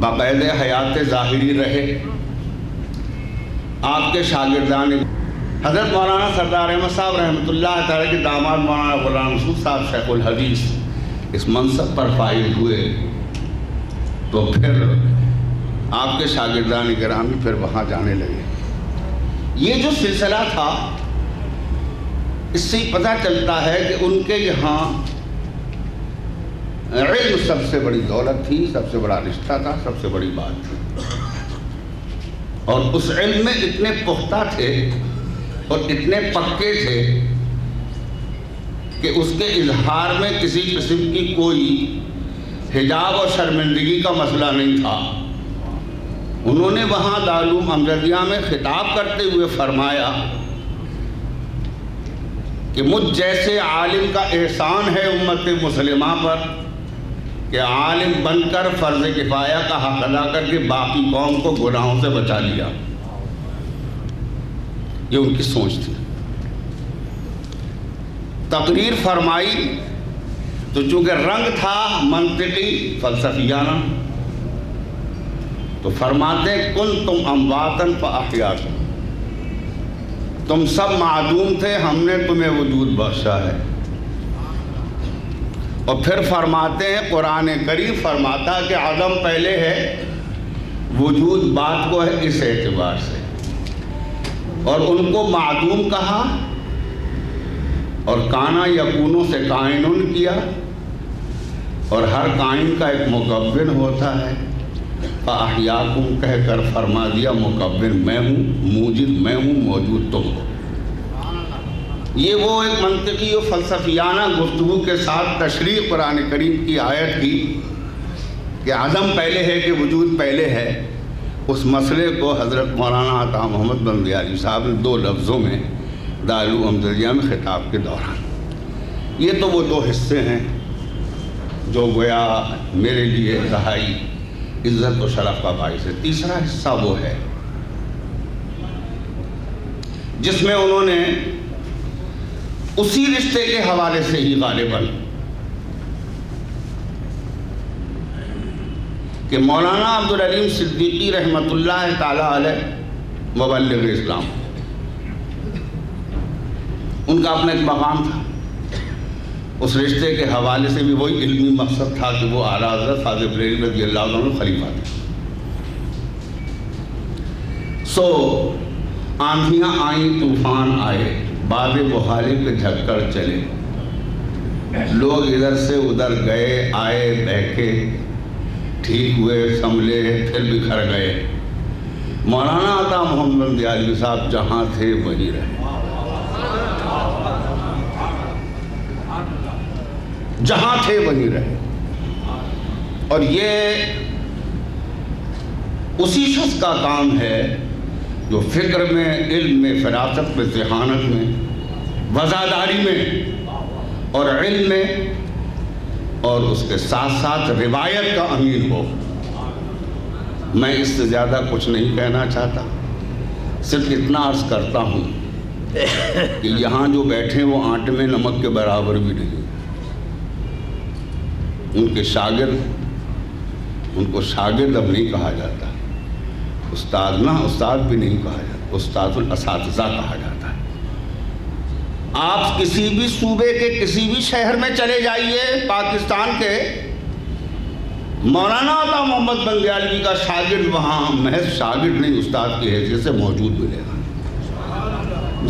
باقاعد حیات ظاہری رہے۔ آپ کے شاگردان حضرت مولانا سردار احمد صاحب رحمۃ اللہ تعالیٰ کے داماد مولانا غلام مسعود صاحب شیخ الحدیث اس منصب پر فائز ہوئے تو پھر آپ کے شاگردان گرامی پھر وہاں جانے لگے۔ یہ جو سلسلہ تھا اس سے پتہ چلتا ہے کہ ان کے یہاں علم سب سے بڑی دولت تھی، سب سے بڑا رشتہ تھا، سب سے بڑی بات تھی، اور اس علم میں اتنے پختہ تھے اور اتنے پکے تھے کہ اس کے اظہار میں کسی قسم کی کوئی حجاب اور شرمندگی کا مسئلہ نہیں تھا۔ انہوں نے وہاں دارالعلوم امجدیہ میں خطاب کرتے ہوئے فرمایا کہ مجھ جیسے عالم کا احسان ہے امت مسلمہ پر کہ عالم بن کر فرض کفایہ کا حق ادا کر کے باقی قوم کو گناہوں سے بچا لیا۔ یہ ان کی سوچ تھی۔ تقریر فرمائی تو چونکہ رنگ تھا منطقی فلسفیانہ، تو فرماتے کنتم امواتن فاحیاکم، تم سب معدوم تھے، ہم نے تمہیں وجود بخشا ہے۔ اور پھر فرماتے ہیں قرآن کریم فرماتا کہ عدم پہلے ہے، وجود بعد کو ہے، اس اعتبار سے۔ اور ان کو معدوم کہا اور کانا یکونوں سے کائنون کیا، اور ہر کائن کا ایک مکون ہوتا ہے۔ فاحیاکم کہہ کر فرما دیا مکون میں ہوں، موجد میں ہوں، موجود تم ہو۔ یہ وہ ایک منطقی و فلسفیانہ گفتگو کے ساتھ تشریح قرآن کریم کی آیت کی کہ عدم پہلے ہے کہ وجود پہلے ہے، اس مسئلے کو حضرت مولانا عطا محمد بندیالی صاحب نے 2 لفظوں میں دارالعلوم امجدیہ میں خطاب کے دوران۔ یہ تو وہ 2 حصے ہیں جو گویا میرے لیے انتہائی عزت و شرف کا باعث ہے۔ تیسرا حصہ وہ ہے جس میں انہوں نے اسی رشتے کے حوالے سے ہی غالباً کہ مولانا عبدالعلیم صدیقی رحمۃ اللہ تعالیٰ علیہ مبلغ اسلام، ان کا اپنا ایک مقام تھا، اس رشتے کے حوالے سے بھی وہی علمی مقصد تھا کہ وہ اعلیٰ حضرت فاضل بریلوی رضی اللہ عنہ خلیفہ تھے۔ سو آندھیاں آئیں طوفان آئے، باد مخالف کے جھکڑ چلے، لوگ ادھر سے ادھر گئے آئے بہکے، ٹھیک ہوئے سنبھلے پھر بکھر گئے، مولانا عطا محمد بندیالی صاحب جہاں تھے وہیں رہے، جہاں تھے وہیں رہے۔ اور یہ اسی شخص کا کام ہے جو فکر میں، علم میں، فراست میں، ذہانت میں، وزاداری میں اور علم میں، اور اس کے ساتھ ساتھ روایت کا امین ہو۔ میں اس سے زیادہ کچھ نہیں کہنا چاہتا، صرف اتنا عرض کرتا ہوں کہ یہاں جو بیٹھے وہ آٹے میں نمک کے برابر بھی نہیں، ان کے شاگرد، ان کو شاگرد اب نہیں کہا جاتا، استاد نہ، استاد بھی نہیں کہا جاتا، استاد الاساتذہ کہا جاتا ہے۔ آپ کسی بھی صوبے کے کسی بھی شہر میں چلے جائیے پاکستان کے، مولانا عطا محمد بندیالوی کا شاگرد وہاں محض شاگرد نہیں، استاد کی حیثیت سے موجود ملے گا۔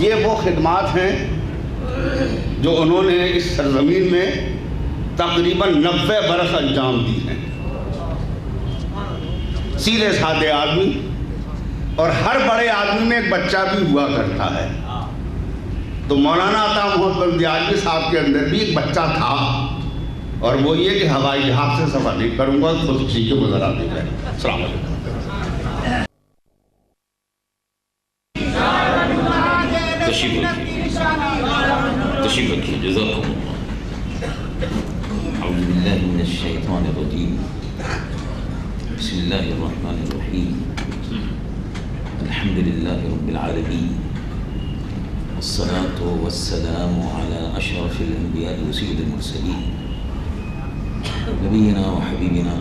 یہ وہ خدمات ہیں جو انہوں نے اس سرزمین میں تقریباً 90 برس انجام دی ہیں۔ سیدھے سادے آدمی، اور ہر بڑے آدمی میں ایک بچہ بھی ہوا کرتا ہے، تو مولانا عطا محمد بندیالوی صاحب کے اندر بھی ایک بچہ تھا، اور وہ یہ کہ ہوائی جہاز سے سفر نہیں کروں گا، خود کسی کے گزرا دے گئے۔ السلام علیکم۔ تشریف رکھیے، جزاکم اللہ۔ اعوذ باللہ من الشیطان الرجیم، بسم اللہ الرحمن الرحیم، الحمد للہ رب العالمین، والصلاة والسلام على اشرف الانبیاء وسید المرسلین، نبینا وحبیبنا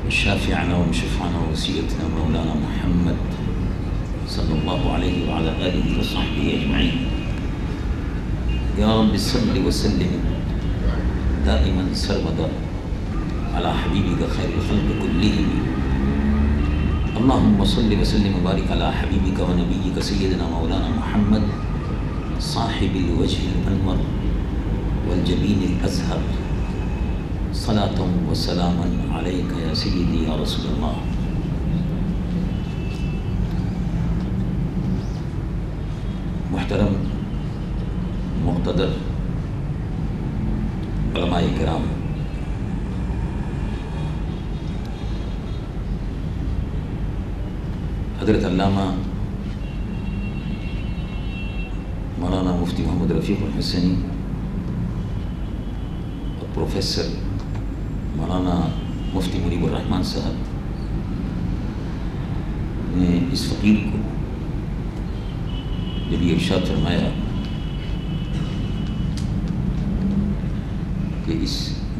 وشافعنا ومشفعنا ووسيلتنا مولانا محمد صلى الله عليه وعلى آله وصحبه أجمعين. يا رب صل وسلم دائما سرمدا على حبيبك خير الخلق كلهم. اللهم صل وسلم وبارك على حبيبك ونبيك سيدنا مولانا محمد صاحب الوجه الأنور والجبين الأزهر. صلاة وسلاما عليك يا سيدي يا رسول الله. محترم مقتدر علماء کرام، حضرت علامہ مولانا مفتی محمد رفیق الحسنی اور پروفیسر مولانا مفتی منیب الرحمن صاحب نے اس فقیر کو جب یہ ارشاد فرمایا کہ اس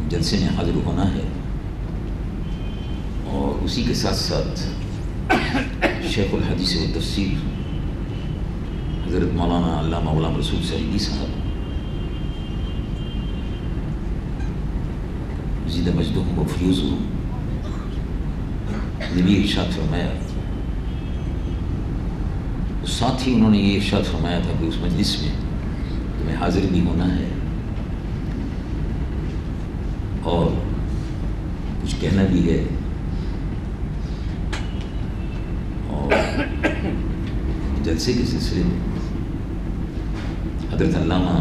جلسے میں حاضر ہونا ہے، اور اسی کے ساتھ ساتھ شیخ الحدیث و تفسیر حضرت مولانا علامہ غلام رسول سعیدی صاحب زیدہ مجدہم و فیوزہم نے بھی ارشاد فرمایا، ساتھ ہی انہوں نے یہ ارشاد فرمایا تھا کہ اس مجلس میں تمہیں حاضر بھی ہونا ہے اور کچھ کہنا بھی ہے. اور جلسے کے سلسلے میں حضرت علامہ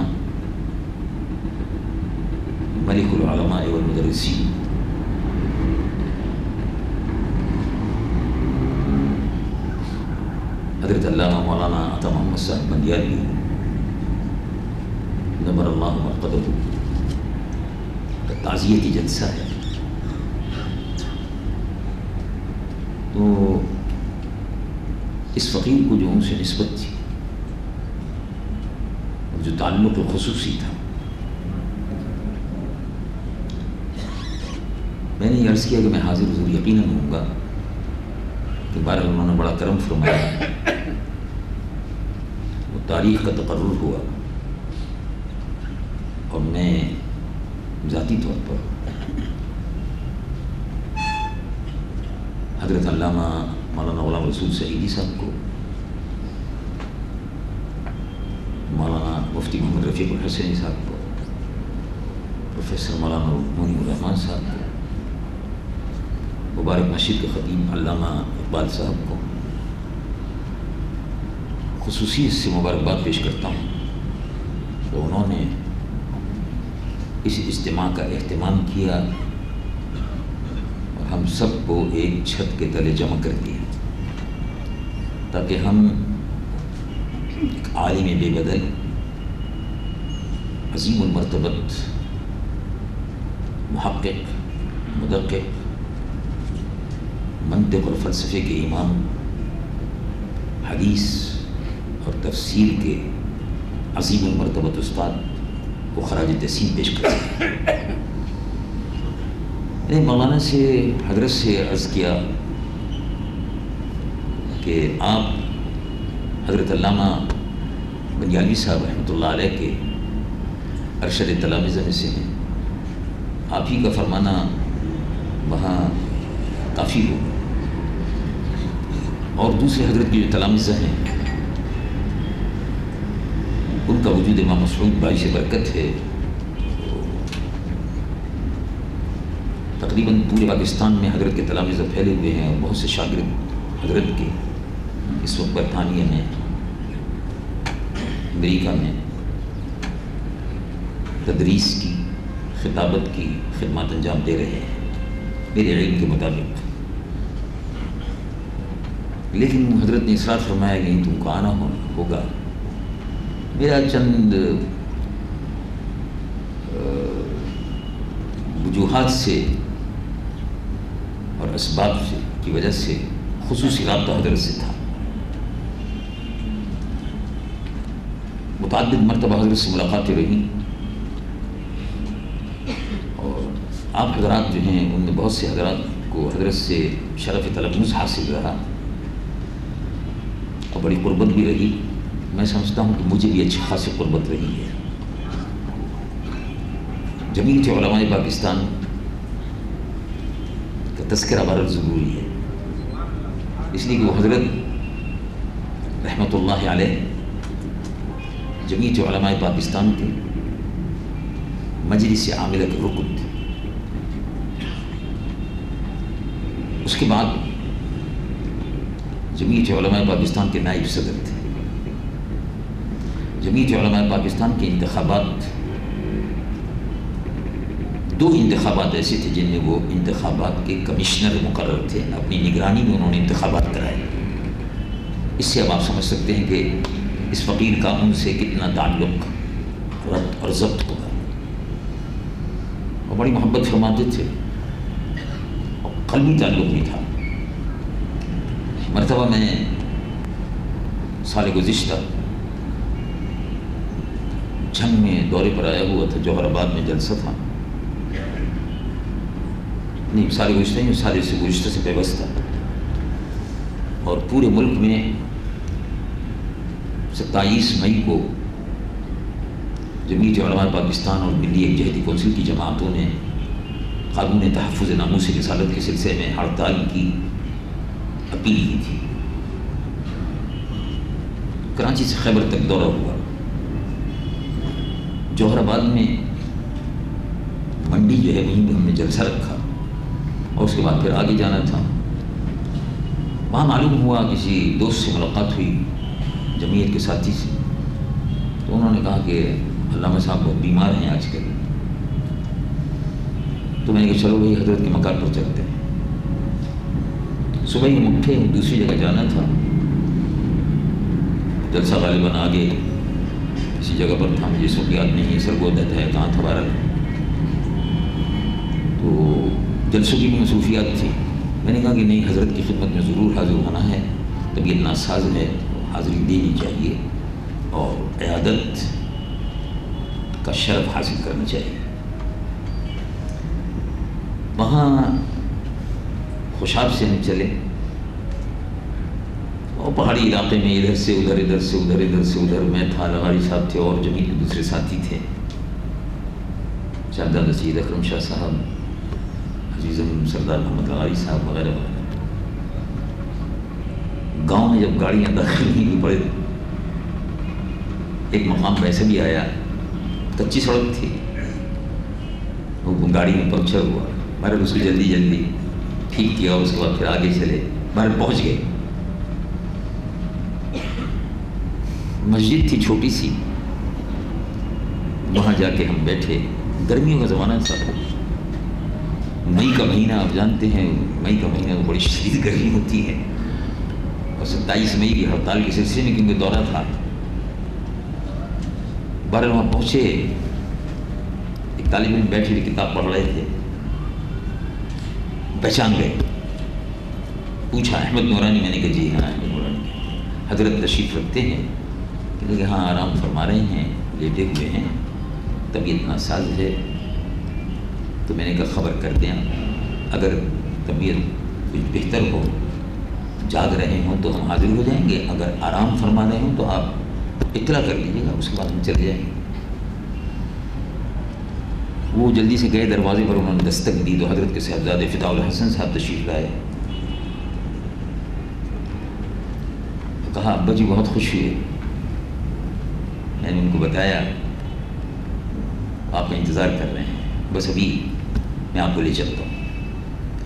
ملک العلماء والمدرسین حضرت علامہ مولانا عطا محمد صاحب بندیالی نبر اللہ مرقدہ کا تعزیتی جلسہ ہے. تو اس فقیر کو جو ان سے نسبت تھی اور جو تعلق خصوصی تھا، میں نے یہ عرض کیا کہ میں حاضر حضور یقیناً ہوں گا کہ بہرحال انہوں نے بڑا کرم فرمایا، وہ تاریخ کا تقرر ہوا اور میں ذاتی طور پر حضرت علامہ مولانا غلام رسول سعیدی صاحب کو، مولانا مفتی محمد رفیق الحسنی صاحب کو، پروفیسر مولانا منیب الرحمن صاحب کو، مبارک مسجد کے خطیب علامہ اقبال صاحب کو خصوصیت سے مبارکباد پیش کرتا ہوں کہ انہوں نے اس اجتماع کا اہتمام کیا اور ہم سب کو ایک چھت کے تلے جمع کر دیا تاکہ ہم ایک عالم بے بدل، عظیم المرتبت، محقق، مدقق، منطق اور فلسفے کے امام، حدیث اور تفسیر کے عظیم المرتبت استاد کو خراج تحسین پیش کر سکیں. میں نے مولانا سے، حضرت سے عرض کیا کہ آپ حضرت علامہ بنیالوی صاحب رحمۃ اللہ علیہ کے ارشد تلامذہ میں سے ہیں، آپ ہی کا فرمانا وہاں کافی ہو، اور دوسرے حضرت کے جو تلامذہ ہیں ان کا وجود امام مسعود باعث برکت ہے. تقریباً پورے پاکستان میں حضرت کے تلامذہ پھیلے ہوئے ہیں اور بہت سے شاگرد حضرت کے اس وقت برطانیہ میں، امریکہ میں تدریس کی، خطابت کی خدمات انجام دے رہے ہیں میرے علم کے مطابق. لیکن حضرت نے اصرار فرمایا کہ تم کو آنا ہوگا. میرا چند وجوہات سے اور اسباب سے کی وجہ سے خصوصی رابطہ حضرت سے تھا. متعدد مرتبہ حضرت سے ملاقاتیں رہیں اور آپ حضرات جو ہیں ان میں بہت سے حضرات کو کو حضرت سے شرف تلمذ حاصل رہا اور بڑی قربت بھی رہی. میں سمجھتا ہوں کہ مجھے بھی اچھی خاصی قربت رہی ہے. جمعیت علماء پاکستان کا تذکرہ بہت ضروری ہے، اس لیے کہ وہ حضرت رحمۃ اللہ علیہ جمعیت علماء پاکستان کے مجلس عاملہ کے رکن تھے. اس کے بعد جمعیت علماء پاکستان کے نائب صدر تھے. جمعیت علماء پاکستان کے انتخابات، 2 انتخابات ایسے تھے جن میں وہ انتخابات کے کمشنر مقرر تھے. اپنی نگرانی میں انہوں نے انتخابات کرائے. اس سے اب آپ سمجھ سکتے ہیں کہ اس فقیر کا ان سے کتنا تعلق ربط اور ضبط ہوگا. اور بڑی محبت فرماتے تھے اور قلبی تعلق بھی تھا. مرتبہ میں سال گزشتہ جنگ میں دورے پر آیا ہوا تھا. جوہر آباد میں جلسہ تھا، نہیں سال گزشتہ نہیں، سال سے گزشتہ سے پیوست تھا. اور پورے ملک میں 27 مئی کو جمعیت علماء پاکستان اور دلی یکجہتی کونسل کی جماعتوں نے قانون تحفظ ناموس رسالت کے سلسلے میں ہڑتال کی اپیل کی تھی. کراچی سے خیبر تک دورہ ہوا. جوہر آباد میں منڈی جو ہے وہیں پہ ہم نے جلسہ رکھا اور اس کے بعد پھر آگے جانا تھا. وہاں معلوم ہوا کسی دوست سے ملاقات ہوئی جمعیت کے ساتھی سے، تو انہوں نے کہا کہ علامہ صاحب بہت بیمار ہیں آج کل. تو میں نے کہا چلو بھائی حضرت کے مکان پر چلتے ہیں. صبح ہی ہم اٹھے، دوسری جگہ جانا تھا. جلسہ غالباً آگے کسی جگہ پر تھا، مجھے سب یاد نہیں ہے، سرگودت ہے کہاں تھا بہرحال. تو جلسوں کی بھی مصروفیات تھی. میں نے کہا کہ نہیں، حضرت کی خدمت میں ضرور حاضر ہونا ہے، طبیعت ناساز ہے، حاضری دینی چاہیے اور عیادت کا شرف حاصل کرنا چاہیے. وہاں خوشاب سے ہم چلے اور پہاڑی علاقے میں ادھر سے ادھر، ادھر سے ادھر، ادھر سے ادھر. میں تھا، لغاری صاحب تھے اور جمعیت کے دوسرے ساتھی تھے، شاہدہ سید اکرم شاہ صاحب، عزیزم سردار محمد لغاری صاحب وغیرہ وغیرہ. گاؤں میں جب گاڑیاں داخل نہیں پڑے، ایک مقام پہ ایسا بھی آیا، کچی سڑک تھی، وہ گاڑی میں پنکچر ہوا. بہرحال اس کو جلدی جلدی ٹھیک کیا، اس کے بعد پھر آگے چلے، بہرحال پہنچ گئے. مسجد تھی چھوٹی سی، وہاں جا کے ہم بیٹھے. گرمیوں کا زمانہ تھا، مئی کا مہینہ، آپ جانتے ہیں مئی کا مہینہ بڑی شدید گرمی ہوتی ہے. اور 27 مئی کی ہڑتال کے سلسلے میں کیونکہ دورہ تھا. بہرحال وہاں پہنچے، ایک طالب علم بیٹھے ہوئے کتاب پڑھ رہے تھے، پہچان گئے. پوچھا احمد نورانی؟ میں نے کہا جی ہاں احمد نورانی. حضرت تشریف رکھتے ہیں؟ کہ ہاں آرام فرما رہے ہیں، لیٹے ہوئے ہیں، طبیعت ناساز ہے. تو میں نے کہا خبر کر دیں، اگر طبیعت کچھ بہتر ہو، جاگ رہے ہوں تو ہم حاضر ہو جائیں گے، اگر آرام فرما رہے ہوں تو آپ اطلاع کر لیجیے گا، اس کے بعد ہم چلے جائیں گے. وہ جلدی سے گئے، دروازے پر انہوں نے دستک دی تو حضرت کے صاحبزادے فتح الحسن صاحب تشریف لائے. کہا ابا جی بہت خوش ہوئے. میں نے ان کو بتایا آپ کا انتظار کر رہے ہیں، بس ابھی میں آپ کو لے چلتا ہوں.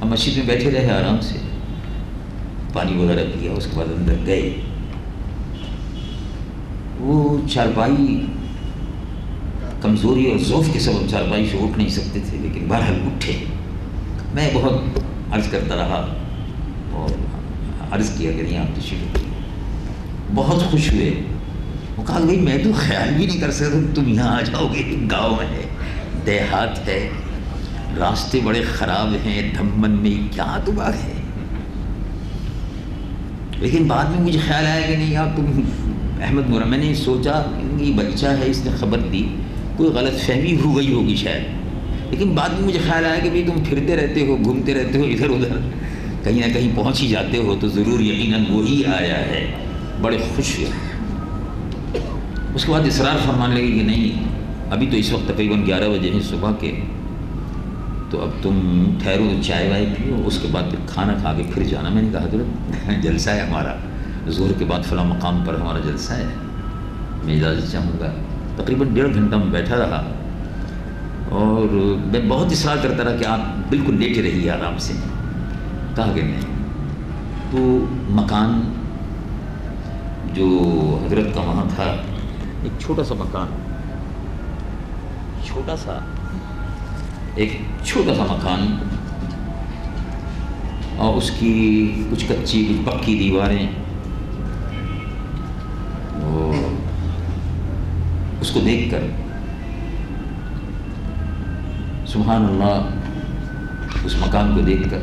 ہم مسجد میں بیٹھے رہے آرام سے، پانی وغیرہ پیا، اس کے بعد اندر گئے. وہ چارپائی کمزوری اور ضعف کے سبب چارپائی سے اٹھ نہیں سکتے تھے، لیکن بہرحال اٹھے. میں بہت عرض کرتا رہا اور عرض کیا کہ نہیں آپ تشریف رکھیے. بہت خوش ہوئے. وہ کہا بھائی میں تو خیال بھی نہیں کر سکتا تم یہاں آ جاؤ گے، گاؤں ہے، دیہات ہے، راستے بڑے خراب ہیں، دھمن میں کیا دبا ہے. لیکن بعد میں مجھے خیال آیا کہ نہیں آپ تم احمد نورا. میں نے سوچا یہ بچہ ہے، اس نے خبر دی، کوئی غلط فہمی ہو گئی ہوگی شاید. لیکن بعد میں مجھے خیال آیا کہ بھئی تم پھرتے رہتے ہو، گھومتے رہتے ہو ادھر ادھر، کہیں نہ کہیں پہنچ ہی جاتے ہو، تو ضرور یقیناً وہی آیا ہے۔ بڑے خوش ہوئے۔ اس کے بعد اصرار فرمانے لگے کہ نہیں، ابھی تو اس وقت تقریباً 11 بجے ہیں صبح کے، تو اب تم ٹھہرو، چائے وائے پیو، اس کے بعد پھر کھانا کھا کے پھر جانا۔ میں نے کہا حضرت جلسہ ہے ہمارا، ظہر کے بعد فلاں مقام پر ہمارا جلسہ ہے، میں اجازت چاہوں گا۔ تقریباً 1.5 گھنٹہ میں بیٹھا رہا اور میں بہت اصرار کرتا رہا کہ آپ بالکل لیٹے رہیے آرام سے۔ کہا کہ نہیں۔ تو مکان جو حضرت کا وہاں تھا، ایک چھوٹا سا مکان، ایک چھوٹا سا مکان، اور اس کی کچھ کچی کچھ پکی دیواریں، اور اس کو دیکھ کر سبحان اللہ، اس مکان کو دیکھ کر،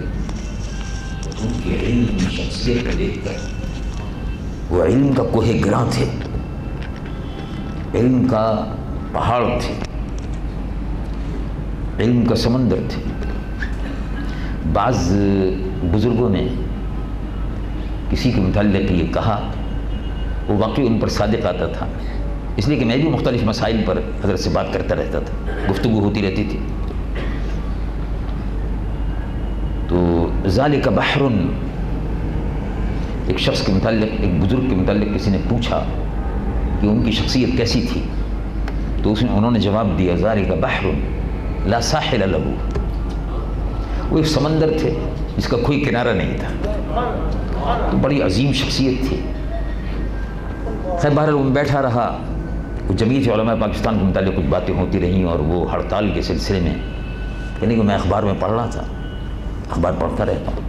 ان کے علم شخصیت کو دیکھ کر، وہ علم کا کوہ گراں تھے، علم کا پہاڑ تھے، علم کا سمندر تھے۔ بعض بزرگوں نے کسی کے متعلق یہ کہا، وہ واقعی ان پر صادق آتا تھا، اس لیے کہ میں بھی مختلف مسائل پر حضرت سے بات کرتا رہتا تھا، گفتگو ہوتی رہتی تھی۔ تو ذالک بحر، ایک شخص کے متعلق، ایک بزرگ کے متعلق کسی نے پوچھا کہ ان کی شخصیت کیسی تھی، تو انہوں نے جواب دیا ذالک بحر لا ساحل له، وہ ایک سمندر تھے جس کا کوئی کنارہ نہیں تھا۔ تو بڑی عظیم شخصیت تھی۔ خیر بہرحال وہ بیٹھا رہا، جمعیت علماء پاکستان کے متعلق کچھ باتیں ہوتی رہیں، اور وہ ہڑتال کے سلسلے میں، یعنی کہ میں اخبار میں پڑھ رہا تھا، اخبار پڑھتا رہتا ہوں۔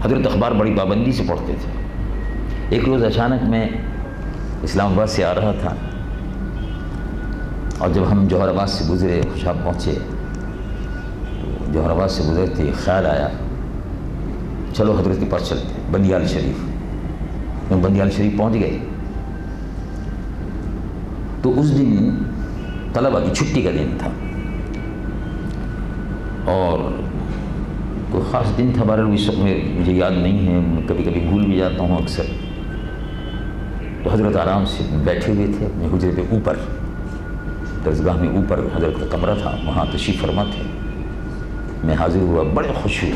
حضرت اخبار بڑی پابندی سے پڑھتے تھے۔ ایک روز اچانک میں اسلام آباد سے آ رہا تھا، اور جب ہم جوہر آباد سے گزرے، خوشاب پہنچے، جوہر آباد سے گزرتے خیال آیا چلو حضرت کے پاس چلتے ہیں، بندیال شریف۔ ہم بندیال شریف پہنچ گئے تو اس دن طلبہ کی چھٹی کا دن تھا، اور کوئی خاص دن تھا، بہرحال اس وقت مجھے یاد نہیں ہے، میں کبھی کبھی بھول بھی جاتا ہوں اکثر۔ تو حضرت آرام سے بیٹھے ہوئے تھے اپنے حجرے پہ، اوپر درسگاہ میں اوپر حضرت کا کمرہ تھا، وہاں تشریف فرما تھے۔ میں حاضر ہوا، بڑے خوش ہوئے،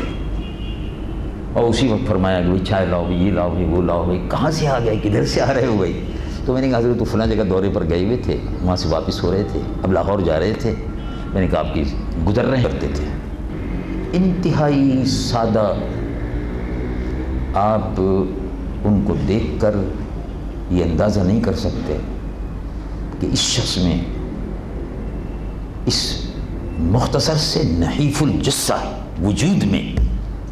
اور اسی وقت فرمایا کہ چائے لاؤ بھائی، یہ لاؤ بھائی، وہ لاؤ بھائی۔ کہاں سے آ گئے، کدھر سے آ رہے ہو بھائی؟ تو میں نے کہا حضرت تو فلاں جگہ دورے پر گئے ہوئے تھے، وہاں سے واپس ہو رہے تھے، اب لاہور جا رہے تھے۔ میں نے کہا آپ کی گزر رہے کرتے تھے، انتہائی سادہ۔ آپ ان کو دیکھ کر یہ اندازہ نہیں کر سکتے کہ اس شخص میں، اس مختصر سے نحیف الجثہ وجود میں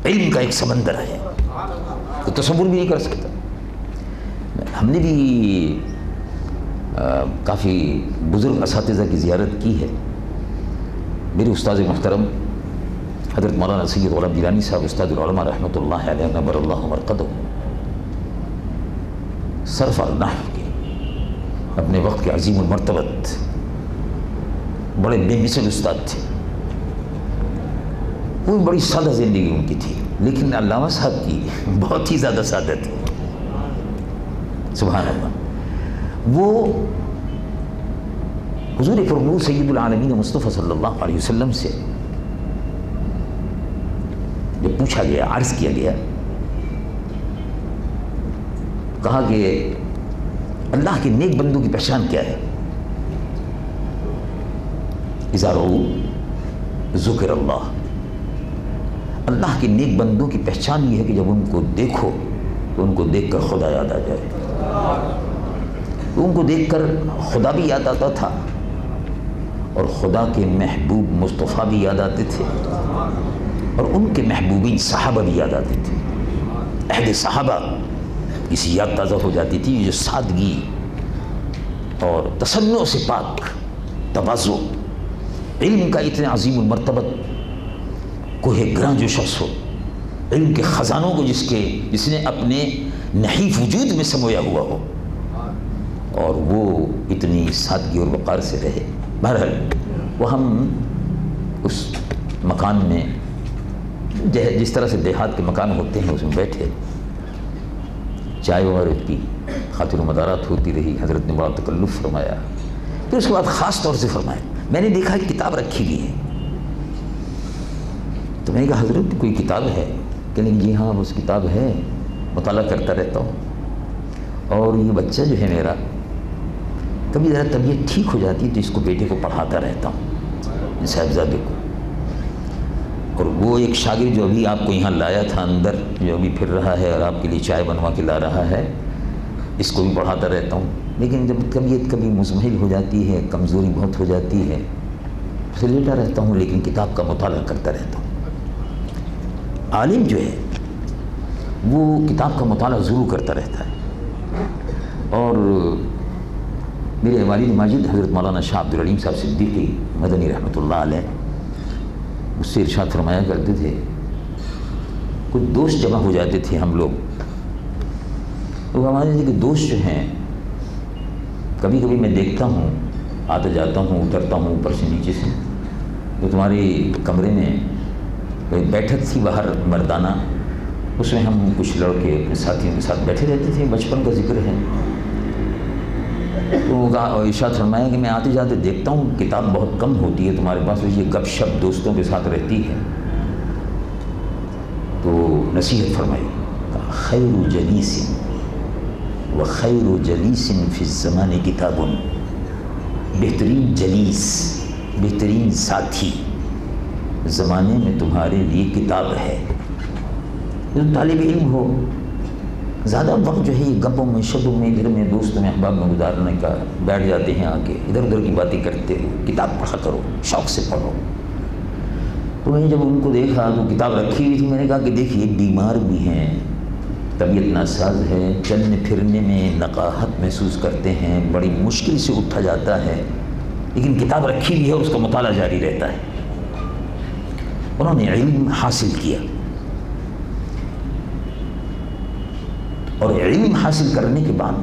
علم کا ایک سمندر ہے، تو تصور بھی نہیں کر سکتا۔ ہم نے بھی کافی بزرگ اساتذہ کی زیارت کی ہے۔ میرے استاد محترم حضرت مولانا سید غلام گیلانی صاحب، استاد العلماء رحمۃ اللہ علیہ، نور اللہ مرقدہ، صرف النحو کے اپنے وقت کے عظیم المرتبت بڑے بے مثل استاد تھے۔ وہ بڑی سادہ زندگی ان کی تھی، لیکن علامہ صاحب کی بہت ہی زیادہ سادہ تھی، سبحان اللہ۔ وہ حضور فرمود سید العالمین مصطفیٰ صلی اللہ علیہ وسلم سے جب پوچھا گیا، عرض کیا گیا، کہا کہ اللہ کے نیک بندوں کی پہچان کیا ہے؟ اذا رؤوا ذکر اللہ، اللہ کے نیک بندوں کی پہچان یہ ہے کہ جب ان کو دیکھو تو ان کو دیکھ کر خدا یاد آ جائے۔ ان کو دیکھ کر خدا بھی یاد آتا تھا، اور خدا کے محبوب مصطفیٰ بھی یاد آتے تھے، اور ان کے محبوبین صحابہ بھی یاد آتے تھے۔ اہل صحابہ اس یاد تازہ ہو جاتی تھی، جو سادگی اور تصنع سے پاک، تواضع، علم کا اتنے عظیم المرتبت کوہ گراں جو شخص ہو، علم کے خزانوں کو جس نے اپنے نحیف وجود میں سمویا ہوا ہو، اور وہ اتنی سادگی اور وقار سے رہے۔ بہرحال وہ ہم اس مکان میں جس طرح سے دیہات کے مکان ہوتے ہیں اس میں بیٹھے، چائے وغیرہ کی خاطر مدارات ہوتی رہی، حضرت نے بڑا تکلف فرمایا. پھر اس کے بعد خاص طور سے فرمایا میں نے دیکھا ایک کتاب رکھی ہوئی ہے. تو میں نے کہا حضرت کوئی کتاب ہے؟ کہنے لگے جی ہاں بس کتاب ہے، مطالعہ کرتا رہتا ہوں. اور یہ بچہ جو ہے میرا کبھی ذرا طبیعت ٹھیک ہو جاتی ہے تو اس کو بیٹے کو پڑھاتا رہتا ہوں، صاحبزادے کو. اور وہ ایک شاگرد جو ابھی آپ کو یہاں لایا تھا اندر، جو ابھی پھر رہا ہے اور آپ کے لیے چائے بنوا کے لا رہا ہے، اس کو بھی پڑھاتا رہتا ہوں. لیکن جب طبیعت کبھی مزمحل ہو جاتی ہے، کمزوری بہت ہو جاتی ہے، اسے لیٹا رہتا ہوں لیکن کتاب کا مطالعہ کرتا رہتا ہوں. عالم جو ہے وہ کتاب کا مطالعہ ضرور کرتا رہتا ہے. اور میرے والد ماجد حضرت مولانا شاہ عبد العلیم صاحب صدیقی مدنی رحمۃ اللہ علیہ اس سے ارشاد فرمایا کرتے تھے، کچھ دوست جمع ہو جاتے تھے ہم لوگ، تو ہمارے کہ دوست جو ہیں کبھی کبھی میں دیکھتا ہوں، آتا جاتا ہوں، اترتا ہوں اوپر سے نیچے سے، تو تمہارے کمرے میں ایک بیٹھک تھی باہر مردانہ، اس میں ہم کچھ لڑکے اپنے ساتھیوں کے ساتھ بیٹھے رہتے تھے، بچپن کا ذکر ہے. تو ارشاد فرمایا کہ میں آتے جاتے دیکھتا ہوں کتاب بہت کم ہوتی ہے تمہارے پاس، یہ گپ شپ دوستوں کے ساتھ رہتی ہے. تو نصیحت فرمائی، خیر جلیس و خیر جلیس فی الزمان کتاب، بہترین جلیس، بہترین ساتھی زمانے میں تمہارے لیے کتاب ہے. طالب علم ہو زیادہ وقت جو ہے یہ گپوں میں شبوں میں ادھر میں دوستوں میں احباب میں گزارنے کا، بیٹھ جاتے ہیں آ کے ادھر ادھر کی باتیں کرتے ہو، کتاب پڑھا کرو، شوق سے پڑھو. تو میں نے جب ان کو دیکھا تو کتاب رکھی ہوئی تھی، میں نے کہا کہ دیکھیے بیمار بھی ہیں، طبیعت ناساز ہے، چلنے پھرنے میں نقاہت محسوس کرتے ہیں، بڑی مشکل سے اٹھا جاتا ہے، لیکن کتاب رکھی ہوئی ہے، اس کا مطالعہ جاری رہتا ہے. انہوں نے علم حاصل کیا اور علم حاصل کرنے کے بعد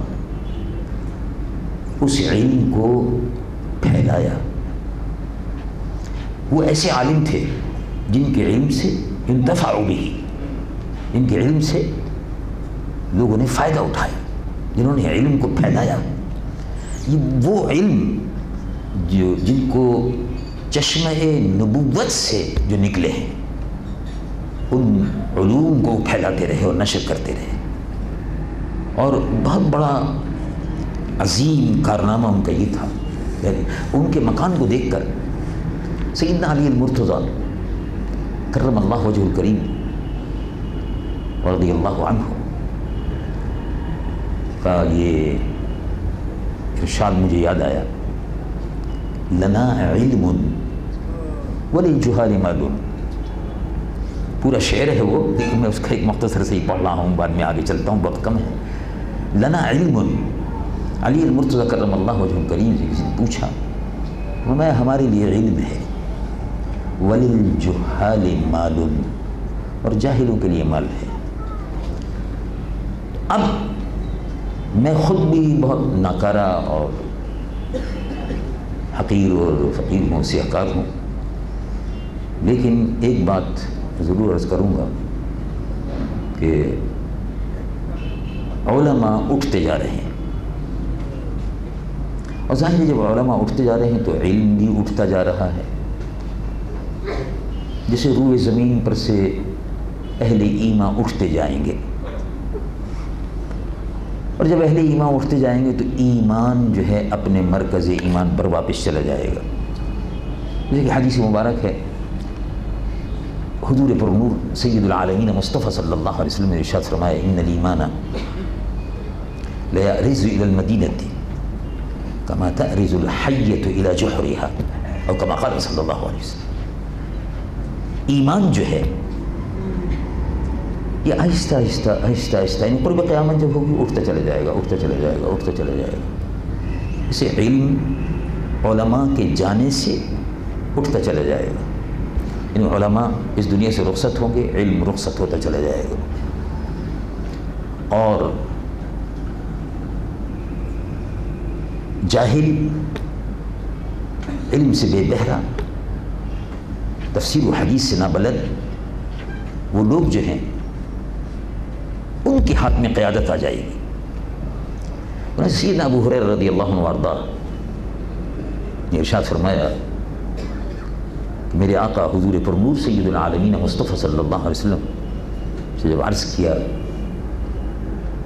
اس علم کو پھیلایا. وہ ایسے عالم تھے جن کے علم سے انتفعوا به، جن کے علم سے لوگوں نے فائدہ اٹھایا، جنہوں نے علم کو پھیلایا. یہ وہ علم جو جن کو چشمہ نبوت سے جو نکلے ہیں، ان علوم کو پھیلاتے رہے اور نشر کرتے رہے. اور بہت بڑا عظیم کارنامہ ان کا یہ تھا. ان کے مکان کو دیکھ کر سیدنا علی المرتضیٰ کرم اللہ وجہ الکریم رضی اللہ عنہ کا یہ ارشاد مجھے یاد آیا، لنا علم وللجہال مال. پورا شعر ہے وہ، لیکن میں اس کا ایک مختصر سے ہی پڑھ رہا ہوں، بعد میں آگے چلتا ہوں، وقت کم ہے. لنا علم، علی المرتضیٰ کرم اللہ وجہ الکریم سے کسی نے پوچھا، میں ہمارے لیے علم ہے، وللجہال مال، اور جاہلوں کے لیے مال ہے. اب میں خود بھی بہت ناکارہ اور حقیر اور فقیر ہوں، سیاہکار ہوں، لیکن ایک بات ضرور عرض کروں گا کہ علماء اٹھتے جا رہے ہیں، اور ظاہر ہے جب علماء اٹھتے جا رہے ہیں تو علم بھی اٹھتا جا رہا ہے. جیسے روئے زمین پر سے اہل ایمان اٹھتے جائیں گے، اور جب اہل ایمان اٹھتے جائیں گے تو ایمان جو ہے اپنے مرکز ایمان پر واپس چلا جائے گا. جیسے کہ حدیث مبارک ہے، حضور پر نور سید العالمین مصطفیٰ صلی اللہ علیہ وسلم نے ارشاد فرمایا، ان الایمان لیأرز الی المدینۃ کما تأرز الحیۃ الی جحرها، اور کما قال صلی اللہ علیہ وسلم. ایمان جو ہے یہ آہستہ آہستہ آہستہ آہستہ یعنی قرب قیامت جب ہوگی اٹھتا چلا جائے گا، اٹھتا چلا جائے گا، اٹھتا چلا جائے گا. اسے علم علماء کے جانے سے اٹھتا چلا جائے گا. یعنی علماء اس دنیا سے رخصت ہوں گے، علم رخصت ہوتا چلا جائے گا. اور جاہل، علم سے بے بہرا، تفسیر و حدیث سے نابلد وہ لوگ جو ہیں ان کے ہاتھ میں قیادت آ جائے گی. سیدنا ابو ہریرہ رضی اللہ عنہ وارضہ نے ارشاد فرمایا کہ میرے آقا حضور پرنور سید العالمین مصطفیٰ صلی اللہ علیہ وسلم سے جب عرض کیا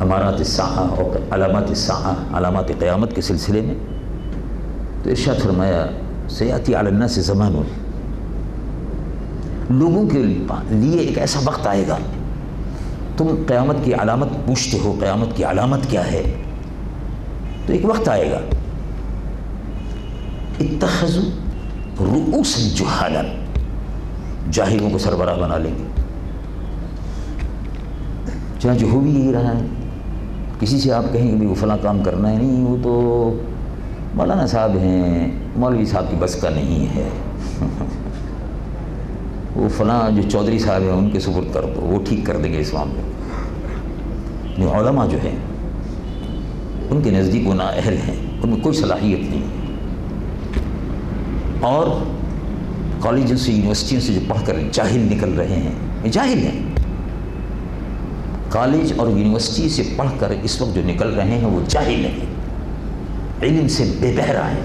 امارات الساعہ اور علامات الساعہ، علامات قیامت کے سلسلے میں، تو ارشاد فرمایا سیاتی علی الناس زمان، لوگوں کے لیے ایک ایسا وقت آئے گا تم قیامت کی علامت پوچھتے ہو، قیامت کی علامت کیا ہے؟ تو ایک وقت آئے گا اتخذوا رؤوسا جہالا، جاہلوں کو سربراہ بنا لیں گے. چنانچہ ہو بھی یہی رہا ہے. کسی سے آپ کہیں کہ وہ فلاں کام کرنا ہے، نہیں وہ تو مولانا صاحب ہیں، مولوی صاحب کی بس کا نہیں ہے، وہ فلاں جو چودھری صاحب ہیں ان کے سپرد کر دو، وہ ٹھیک کر دیں گے اس معاملے میں. علماء جو ہیں ان کے نزدیک وہ نااہل ہیں، ان میں کوئی صلاحیت نہیں ہے. اور کالجوں سے یونیورسٹیوں سے جو پڑھ کر جاہل نکل رہے ہیں، یہ جاہل ہیں. کالج اور یونیورسٹی سے پڑھ کر اس وقت جو نکل رہے ہیں وہ جاہل ہیں، علم سے بے بہرا ہیں.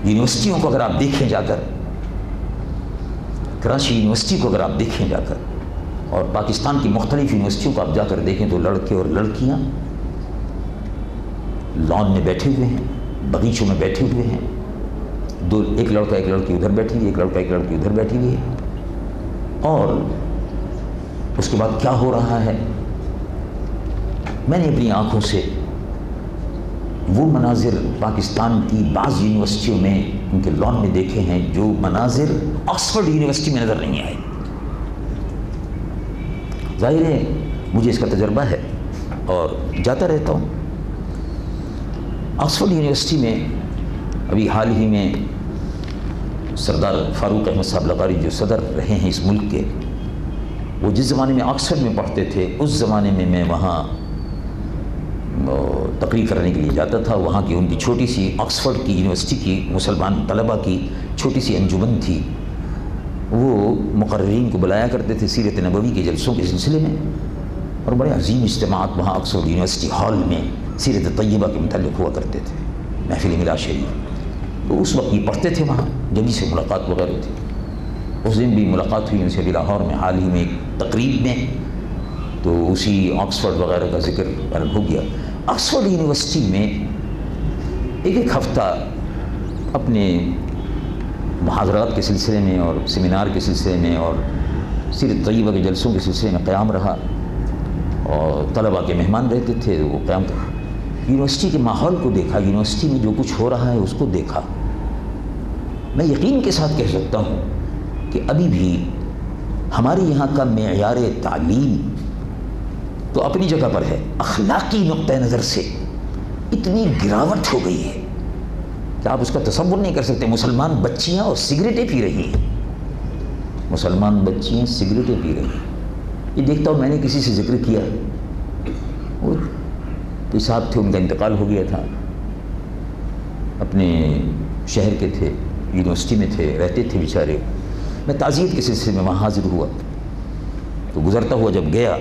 یونیورسٹیوں کو اگر آپ دیکھیں جا کر، کراچی یونیورسٹی کو اگر آپ دیکھیں جا کر، اور پاکستان کی مختلف یونیورسٹیوں کو آپ جا کر دیکھیں، تو لڑکے اور لڑکیاں لان میں بیٹھے ہوئے ہیں، باغیچوں میں بیٹھے ہوئے ہیں. ایک لڑکا ایک لڑکی ادھر بیٹھی ہوئی، ایک لڑکا ایک لڑکی ادھر بیٹھی ہوئی ہے. اور اس کے بعد کیا ہو رہا ہے؟ میں نے اپنی آنکھوں سے وہ مناظر پاکستان کی بعض یونیورسٹیوں میں ان کے لان میں دیکھے ہیں جو مناظر آکسفورڈ یونیورسٹی میں نظر نہیں آئے. ظاہر ہے مجھے اس کا تجربہ ہے اور جاتا رہتا ہوں. آکسفورڈ یونیورسٹی میں ابھی حال ہی میں سردار فاروق احمد صاحب لغاری جو صدر رہے ہیں اس ملک کے، وہ جس زمانے میں آکسفورڈ میں پڑھتے تھے اس زمانے میں میں وہاں تقریر کرنے کے لیے جاتا تھا. وہاں کی ان کی چھوٹی سی آکسفورڈ کی یونیورسٹی کی مسلمان طلبہ کی چھوٹی سی انجمن تھی. وہ مقررین کو بلایا کرتے تھے سیرت نبوی کے جلسوں کے سلسلے میں، اور بڑے عظیم اجتماعات وہاں آکسفورڈ یونیورسٹی ہال میں سیرت طیبہ کے متعلق ہوا کرتے تھے، محفل میلاد شریف. تو اس وقت یہ پڑھتے تھے وہاں، جبھی سے ملاقات وغیرہ تھی. اس دن بھی ملاقات ہوئی ان سے ابھی لاہور میں حال ہی میں ایک تقریب میں، تو اسی آکسفورڈ وغیرہ کا ذکر ہو گیا. آکسفورڈ یونیورسٹی میں ایک ہفتہ اپنے محاضرات کے سلسلے میں اور سیمینار کے سلسلے میں اور سیرت طیبہ کے جلسوں کے سلسلے میں قیام رہا، اور طلباء کے مہمان رہتے تھے. وہ قیام تھا، یونیورسٹی کے ماحول کو دیکھا، یونیورسٹی میں جو کچھ ہو رہا ہے اس کو دیکھا. میں یقین کے ساتھ کہہ سکتا ہوں کہ ابھی بھی ہمارے یہاں کا معیار تعلیم تو اپنی جگہ پر ہے، اخلاقی نقطہ نظر سے اتنی گراوٹ ہو گئی ہے کہ آپ اس کا تصور نہیں کر سکتے. مسلمان بچیاں اور سگریٹیں پی رہی ہیں، مسلمان بچیاں سگریٹیں پی رہی ہیں. یہ دیکھتا ہوں، میں نے کسی سے ذکر کیا، وہ کوئی صاحب تھے، ان کا انتقال ہو گیا تھا، اپنے شہر کے تھے، یونیورسٹی میں تھے، رہتے تھے بیچارے. میں تعزیت کے سلسلے میں وہاں حاضر ہوا، تو گزرتا ہوا جب گیا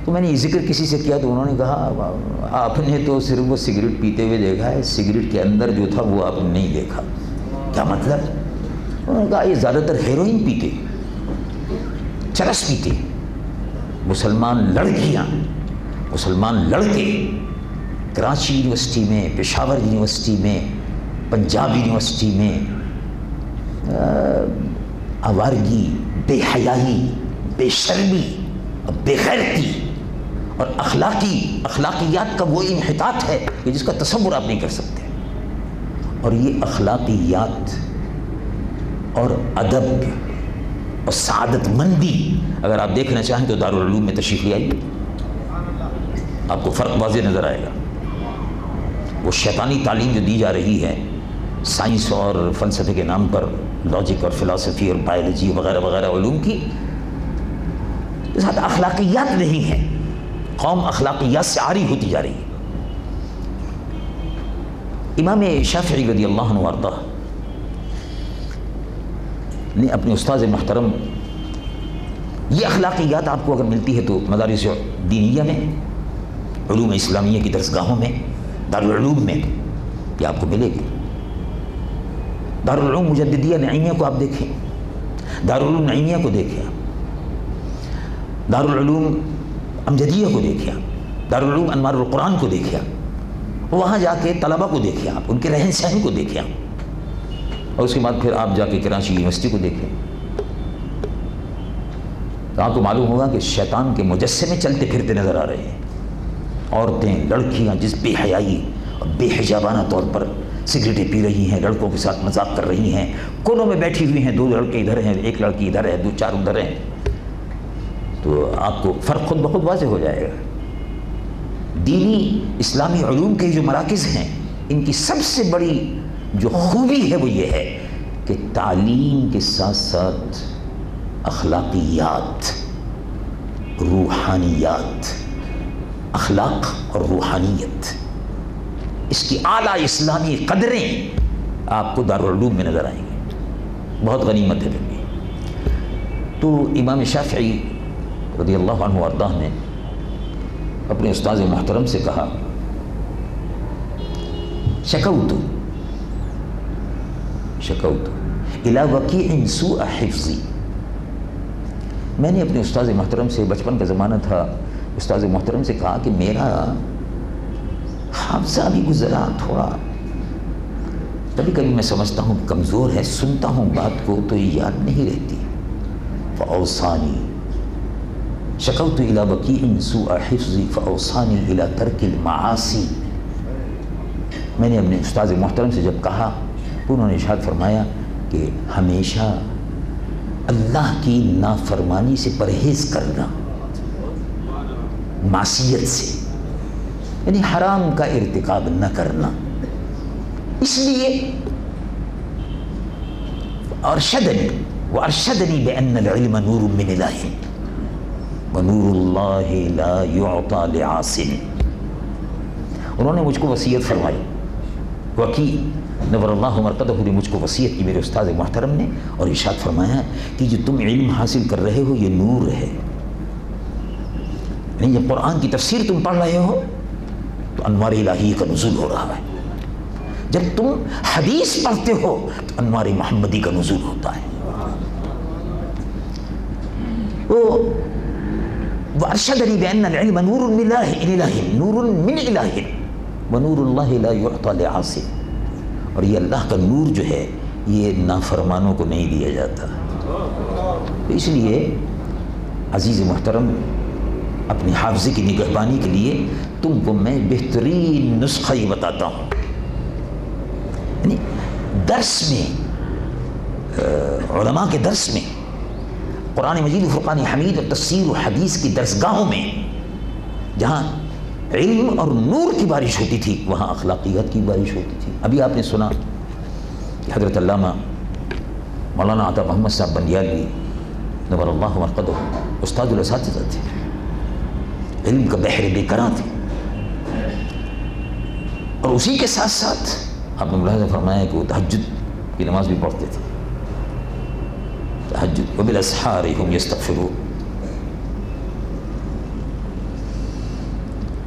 تو میں نے یہ ذکر کسی سے کیا، تو انہوں نے کہا آپ نے تو صرف وہ سگریٹ پیتے ہوئے دیکھا ہے، سگریٹ کے اندر جو تھا وہ آپ نے نہیں دیکھا. کیا مطلب؟ انہوں نے کہا یہ زیادہ تر ہیروئن پیتے، چرس پیتے. مسلمان لڑکیاں، مسلمان لڑکے کراچی یونیورسٹی میں، پشاور یونیورسٹی میں، پنجاب یونیورسٹی میں آوارگی، بے حیائی، بے شرمی، بے غیرتی اور اخلاقیات کا وہ انحطاط ہے کہ جس کا تصور آپ نہیں کر سکتے. اور یہ اخلاقیات اور ادب اور سعادت مندی اگر آپ دیکھنا چاہیں تو دارالعلوم میں تشریف لے آئیے، آپ کو فرق واضح نظر آئے گا. وہ شیطانی تعلیم جو دی جا رہی ہے سائنس اور فلسفے کے نام پر، لاجک اور فلسفی اور بائیولوجی وغیرہ وغیرہ علوم کی، اس ساتھ اخلاقیات نہیں ہیں. قوم اخلاقیات سے عاری ہوتی جا رہی ہے. امام شافعی رضی اللہ عنہ وارضہ نے اپنے استاذ محترم، یہ اخلاقیات آپ کو اگر ملتی ہے تو مدارس دینیہ میں، علوم اسلامیہ کی درسگاہوں میں، دارالعلوم میں یہ آپ کو ملے گی۔ دارالعلوم مجددیہ نعیمیہ کو آپ دیکھیں، دارالعلوم نعیمیہ کو دیکھیں آپ، دارالعلوم امجدیہ کو دیکھیں آپ، دارالعلوم انوار القرآن کو دیکھیں آپ، وہاں جا کے طلبہ کو دیکھیں آپ، ان کے رہن سہن کو دیکھیں آپ، اور اس کے بعد پھر آپ جا کے کراچی یونیورسٹی کو دیکھیں تو آپ کو معلوم ہوگا کہ شیطان کے مجسمے چلتے پھرتے نظر آ رہے ہیں۔ عورتیں، لڑکیاں جس بے حیائی اور بے حجابانہ طور پر سگریٹیں پی رہی ہیں، لڑکوں کے ساتھ مذاق کر رہی ہیں، کونوں میں بیٹھی ہوئی ہیں، 2 لڑکے ادھر ہیں، 1 لڑکی ادھر ہے، 2 4 ادھر ہیں، تو آپ کو فرق خود بخود واضح ہو جائے گا۔ دینی اسلامی علوم کے جو مراکز ہیں، ان کی سب سے بڑی جو خوبی ہے وہ یہ ہے کہ تعلیم کے ساتھ ساتھ اخلاقیات، روحانیات، اخلاق اور روحانیت، اس کی اعلیٰ اسلامی قدریں آپ کو دارالعلوم میں نظر آئیں گی۔ بہت غنیمت ہے پھر بھی۔ تو امام شافعی رضی اللہ عنہ وارضاہ نے اپنے استاذ محترم سے کہا، شکوت الی وکیع سوء حفظی، میں نے اپنے استاذ محترم سے، بچپن کا زمانہ تھا، استاذ محترم سے کہا کہ میرا حافظہ بھی گزرا تھوڑا، کبھی کبھی میں سمجھتا ہوں کمزور ہے، سنتا ہوں بات کو تو یاد نہیں رہتی۔ فاوصانی، شکوت الی وکیع سوء حفظی فاوصانی الی ترک المعاصی، میں نے اپنے استاذ محترم سے جب کہا تو انہوں نے ارشاد فرمایا کہ ہمیشہ اللہ کی نافرمانی سے پرہیز کرنا، معصیت سے، یعنی حرام کا ارتکاب نہ کرنا۔ اس لیے ارشدنی بأن العلم نور من الہ ونور اللہ لا یعطى لعاص، انہوں نے مجھ کو وصیت فرمائی، وکیع نور اللہ مرقدہ نے مجھ کو وصیت کی میرے استاد محترم نے، اور ارشاد فرمایا کہ جو تم علم حاصل کر رہے ہو یہ نور ہے، یعنی جب قرآن کی تفسیر تم پڑھ رہے ہو تو انوار الہی کا نزول ہو رہا ہے، جب تم حدیث پڑھتے ہو تو انوار محمدی کا نزول ہوتا ہے۔ وارشدنی بأن العلم نور من الہ ونور اللہ لا یعطى لعاص، اور یہ اللہ کا نور جو ہے یہ نافرمانوں کو نہیں دیا جاتا۔ اس لیے عزیز محترم، اپنے حافظے کی نگہبانی کے لیے تم کو میں بہترین نسخہ یہ بتاتا ہوں، یعنی درس میں، علماء کے درس میں، قرآن مجید و فرقان حمید اور تفسیر و حدیث کی درسگاہوں میں جہاں علم اور نور کی بارش ہوتی تھی وہاں اخلاقیات کی بارش ہوتی تھی۔ ابھی آپ نے سنا کہ حضرت علامہ مولانا عطا محمد صاحب بندیالوی نور اللہ مرقدہ استاد الاساتذہ تھے، علم کا بحر بے کراں تھے، اور اسی کے ساتھ ساتھ آپ نے ملاحظہ فرمایا کہ وہ تہجد کی نماز بھی پڑھتے تھے، تہجد وبالاسحار هم یستغفرون،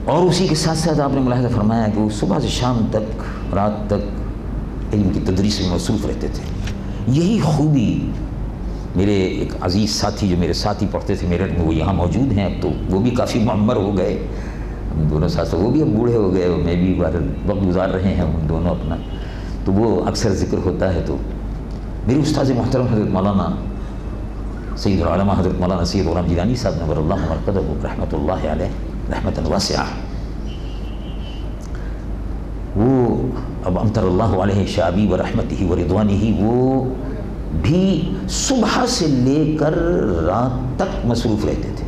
اور اسی کے ساتھ ساتھ آپ نے ملاحظہ فرمایا کہ وہ صبح سے شام تک، رات تک علم کی تدریس میں مصروف رہتے تھے۔ یہی خوبی میرے ایک عزیز ساتھی جو میرے ساتھ ہی پڑھتے تھے میرٹھ میں، وہ یہاں موجود ہیں، اب تو وہ بھی کافی معمر ہو گئے، ہم دونوں ساتھ، وہ بھی اب بوڑھے ہو گئے، میں بھی وقت گزار رہے ہیں ہم دونوں اپنا، تو وہ اکثر ذکر ہوتا ہے۔ تو میرے استاذ محترم حضرت مولانا سید العلماء حضرت مولانا سید غلام جیلانی صاحب نور اللہ مرقدہ رحمۃ اللہ علیہ رحمۃ واسعہ، وہ اب امطر اللہ علیہ شعبی و رحمتہ و رضوانہ، وہ بھی صبح سے لے کر رات تک مصروف رہتے تھے۔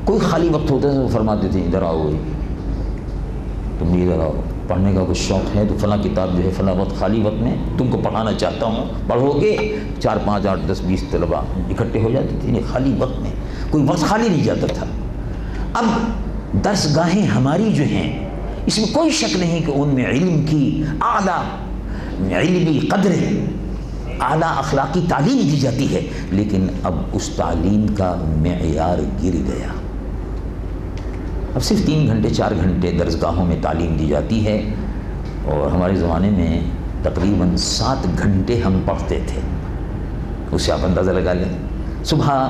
کوئی خالی وقت ہوتا ہے تو فرماتے تھے ادھر آؤ، تم بھی ادھر آؤ، پڑھنے کا کچھ شوق ہے تو فلاں کتاب جو ہے فلاں وقت خالی وقت میں تم کو پڑھانا چاہتا ہوں، پڑھو گے؟ 4 5 8 10 20 طلباء اکٹھے ہو جاتے تھے، خالی وقت میں کوئی وقت خالی نہیں جاتا تھا۔ اب درس گاہیں ہماری جو ہیں اس میں کوئی شک نہیں کہ ان میں علم کی اعلیٰ علمی قدریں، اعلیٰ اخلاقی تعلیم دی جاتی ہے، لیکن اب اس تعلیم کا معیار گر گیا۔ اب صرف 3 گھنٹے 4 گھنٹے درسگاہوں میں تعلیم دی جاتی ہے، اور ہمارے زمانے میں تقریباً 7 گھنٹے ہم پڑھتے تھے۔ اس سے آپ اندازہ لگا لیں، صبح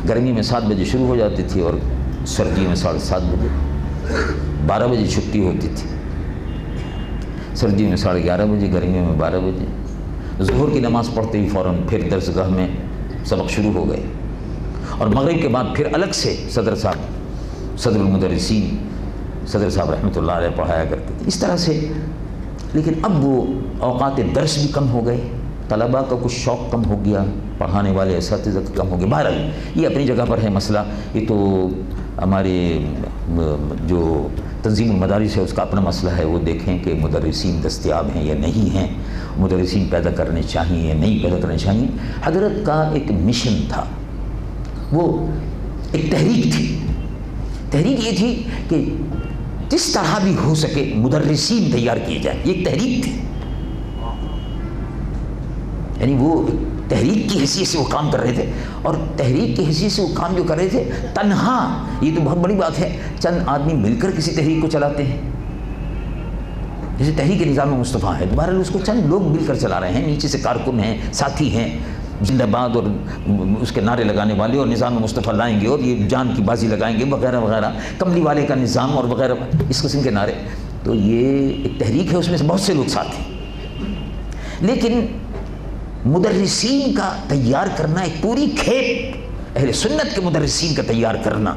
گرمی میں 7 بجے شروع ہو جاتی تھی اور سردیوں میں 7:30 بجے، 12 بجے چھٹی ہوتی تھی، سردیوں میں 11:30 بجے، گرمیوں میں 12 بجے۔ ظہر کی نماز پڑھتے ہی فوراً پھر درسگاہ میں سبق شروع ہو گئے، اور مغرب کے بعد پھر الگ سے صدر المدرسین صدر صاحب رحمۃ اللہ علیہ پڑھایا کرتے تھے، اس طرح سے۔ لیکن اب وہ اوقات درس بھی کم ہو گئے، طلباء کا کچھ شوق کم ہو گیا، پڑھانے والے اساتذہ کم ہو گئے۔ بہرحال یہ اپنی جگہ پر ہے مسئلہ، یہ تو ہمارے جو تنظیم المدارس ہے اس کا اپنا مسئلہ ہے، وہ دیکھیں کہ مدرسین دستیاب ہیں یا نہیں ہیں، مدرسین پیدا کرنے چاہیے یا نہیں پیدا کرنے چاہیے۔ حضرت کا ایک مشن تھا، وہ ایک تحریک تھی۔ تحریک یہ تھی کہ جس طرح بھی ہو سکے مدرسین تیار کیے جائیں، یہ ایک تحریک تھی، یعنی وہ تحریک کی حیثیت سے وہ کام کر رہے تھے، اور تحریک کی حیثیت سے وہ کام جو کر رہے تھے تنہا، یہ تو بہت بڑی بات ہے، چند آدمی مل کر کسی تحریک کو چلاتے ہیں، جیسے تحریک نظام مصطفیٰ ہے، بہرحال اس کو چند لوگ مل کر چلا رہے ہیں، نیچے سے کارکن ہیں، ساتھی ہیں، زندہ باد اور اس کے نعرے لگانے والے، اور نظام مصطفیٰ لائیں گے اور یہ جان کی بازی لگائیں گے وغیرہ وغیرہ، کملی والے کا نظام اور وغیرہ، اس قسم کے نعرے۔ تو یہ ایک تحریک ہے، اس میں سے بہت سے لوگ ساتھ ہیں، لیکن مدرسین کا تیار کرنا ایک پوری کھیپ، اہل سنت کے مدرسین کا تیار کرنا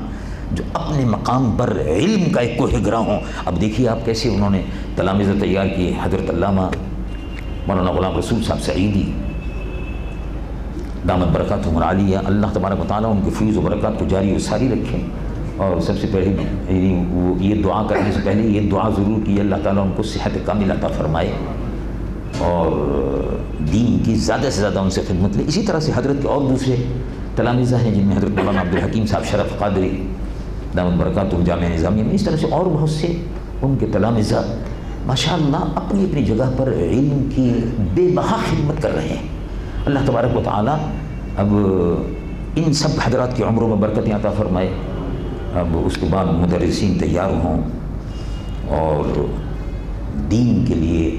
جو اپنے مقام پر علم کا ایک کوہ گراں ہوں۔ اب دیکھیے آپ کیسے انہوں نے تلامذہ تیار کیے، حضرت علامہ مولانا غلام رسول صاحب سعیدی دامت برکاتہم العالیہ، اللہ تبارک و تعالیٰ ان کے فیض و برکات کو جاری و ساری رکھیں، اور سب سے پہلے وہ یہ دعا کرنے سے پہلے یہ دعا ضرور کی، اللہ تعالیٰ ان کو صحت کاملہ عطا فرمائے اور دین کی زیادہ سے زیادہ ان سے خدمت لے۔ اسی طرح سے حضرت کے اور دوسرے تلامذہ ہیں، جن میں حضرت مولانا عبدالحکیم صاحب شرف قادری دامت برکاتہم جامعہ نظامیہ میں، اس طرح سے اور بہت سے ان کے تلامذہ ماشاءاللہ اپنی اپنی جگہ پر علم کی بے بہا خدمت کر رہے ہیں۔ اللہ تبارک و تعالیٰ اب ان سب حضرات کی عمروں میں برکتیں عطا فرمائے، اب اس کے بعد مدرسین تیار ہوں اور دین کے لیے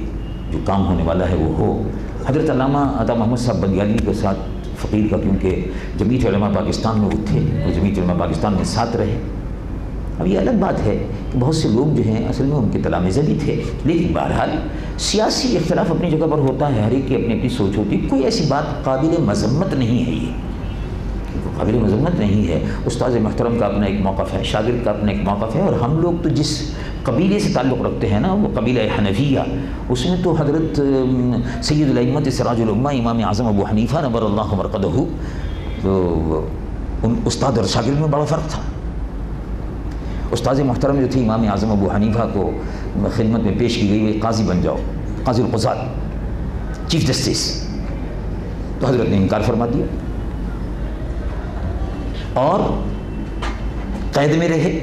جو کام ہونے والا ہے وہ ہو۔ حضرت علامہ عطا محمد صاحب بنگالی کے ساتھ فقیر کا، کیونکہ جمعیت علماء پاکستان میں وہ تھے، وہ جمعیت علماء پاکستان میں ساتھ رہے۔ اب یہ الگ بات ہے کہ بہت سے لوگ جو ہیں اصل میں ان کے تلامذہ بھی تھے، لیکن بہرحال سیاسی اختلاف اپنی جگہ پر ہوتا ہے، ہر ایک کی اپنی اپنی سوچ ہوتی ہے، کوئی ایسی بات قابل مذمت نہیں ہے، یہ قابل مذمت نہیں ہے۔ استاد محترم کا اپنا ایک موقف ہے، شاگرد کا اپنا ایک موقف ہے، اور ہم لوگ تو جس قبیلے سے تعلق رکھتے ہیں نا، وہ قبیلہ حنفیہ، اس میں تو حضرت سید الائمۃ سراج الامہ امام اعظم ابو حنیفہ نور اللہ مرقدہ، تو ان استاد اور شاگرد میں بڑا فرق تھا۔ استاد محترم جو تھے امام اعظم ابو حنیفہ کو خدمت میں پیش کی گئی، قاضی بن جاؤ، قاضی القضات، چیف جسٹس، تو حضرت نے انکار فرما دیا اور قید میں رہے۔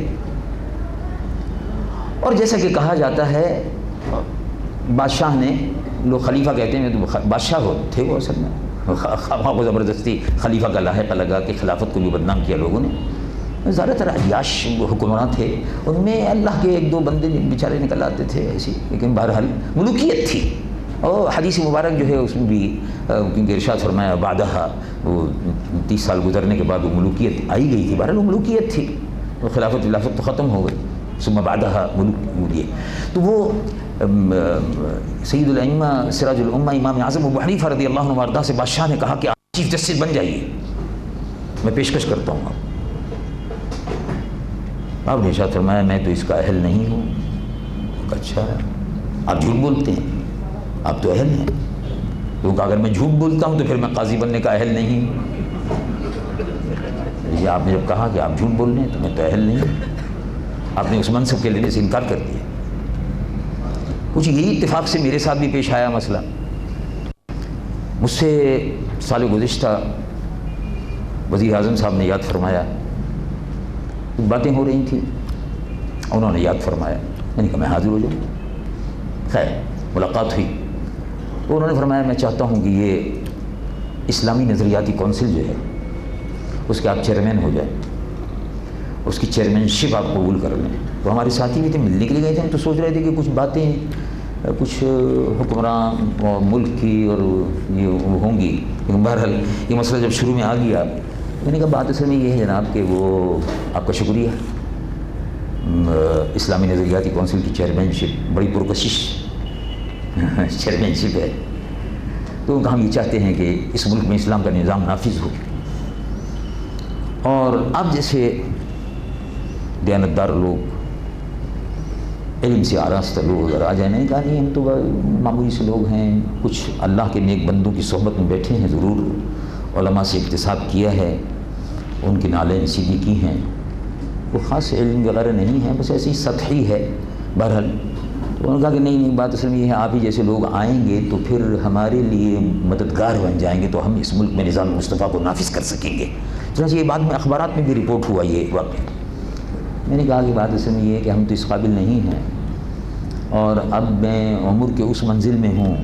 اور جیسا کہ کہا جاتا ہے بادشاہ نے، لوگ خلیفہ کہتے ہیں تو بادشاہ تھے وہ اصل میں، خواہ کو زبردستی خلیفہ کا لاحقہ لگا کہ خلافت کو بھی بدنام کیا لوگوں نے۔ زیادہ تر عیاش حکمران تھے، ان میں اللہ کے 1-2 بندے بیچارے نکل آتے تھے ایسی، لیکن بہرحال ملوکیت تھی۔ اور حدیث مبارک جو ہے اس میں بھی کیونکہ ارشاد فرمایا بعدہا، وہ 30 سال گزرنے کے بعد وہ ملوکیت آئی گئی تھی، بہرحال وہ ملوکیت تھی، وہ خلافت تو ختم ہو گئی، ثم بعدہا ملوکیت۔ تو وہ سید الائمہ سراج الامہ امام اعظم ابو حنیفہ رضی اللہ عنہ وارضاہ سے بادشاہ نے کہا کہ آپ چیف جسٹس بن جائیے، میں پیشکش کرتا ہوں آپ نے ارشاد فرمایا میں تو اس کا اہل نہیں ہوں۔ اچھا آپ جھوٹ بولتے ہیں، آپ تو اہل ہیں، کیونکہ اگر میں جھوٹ بولتا ہوں تو پھر میں قاضی بننے کا اہل نہیں ہوں۔ یہ آپ نے جب کہا کہ آپ جھوٹ بول رہے ہیں تو میں تو اہل نہیں ہوں، آپ نے اس منصب کے لینے سے انکار کر دیا۔ کچھ یہی اتفاق سے میرے ساتھ بھی پیش آیا مسئلہ۔ مجھ سے سال گزشتہ وزیر اعظم صاحب نے یاد فرمایا، باتیں ہو رہی تھیں، انہوں نے یاد فرمایا، میں نے کہا میں حاضر ہو جاؤں۔ خیر ملاقات ہوئی تو انہوں نے فرمایا میں چاہتا ہوں کہ یہ اسلامی نظریاتی کونسل جو ہے اس کے آپ چیئرمین ہو جائیں، اس کی چیئرمین شپ آپ قبول کر لیں۔ تو ہمارے ساتھی بھی تھے، ملنے کے لیے گئے تھے، ہم تو سوچ رہے تھے کہ کچھ باتیں کچھ حکمران اور ملک کی اور یہ ہوں گی، لیکن بہرحال یہ مسئلہ جب شروع میں آ گیا، میں نے کہا بات اصل میں یہ ہے جناب کہ وہ آپ کا شکریہ، اسلامی نظریاتی کونسل کی چیئرمین شپ بڑی پرکشش چیئرمین شپ ہے، تو ہم یہ چاہتے ہیں کہ اس ملک میں اسلام کا نظام نافذ ہو، اور اب جیسے دیانتدار لوگ، علم سے آراستہ لوگ اگر آ جائیں، نہیں کہا نہیں ہم تو معمولی سے لوگ ہیں، کچھ اللہ کے نیک بندوں کی صحبت میں بیٹھے ہیں، ضرور علماء سے اکتساب کیا ہے، ان کی نالیں سیدھی کی ہیں، وہ خاص علم وغیرہ نہیں ہے، بس ایسی سطحی ہے۔ بہرحال تو انہوں نے کہا کہ نہیں بات اصل میں یہ ہے آپ ہی جیسے لوگ آئیں گے تو پھر ہمارے لیے مددگار بن جائیں گے، تو ہم اس ملک میں نظام مصطفیٰ کو نافذ کر سکیں گے۔ چنانچہ یہ بات میں اخبارات میں بھی رپورٹ ہوا یہ واقعہ۔ میں نے کہا کہ بات اصل میں یہ ہے کہ ہم تو اس قابل نہیں ہیں، اور اب میں عمر کے اس منزل میں ہوں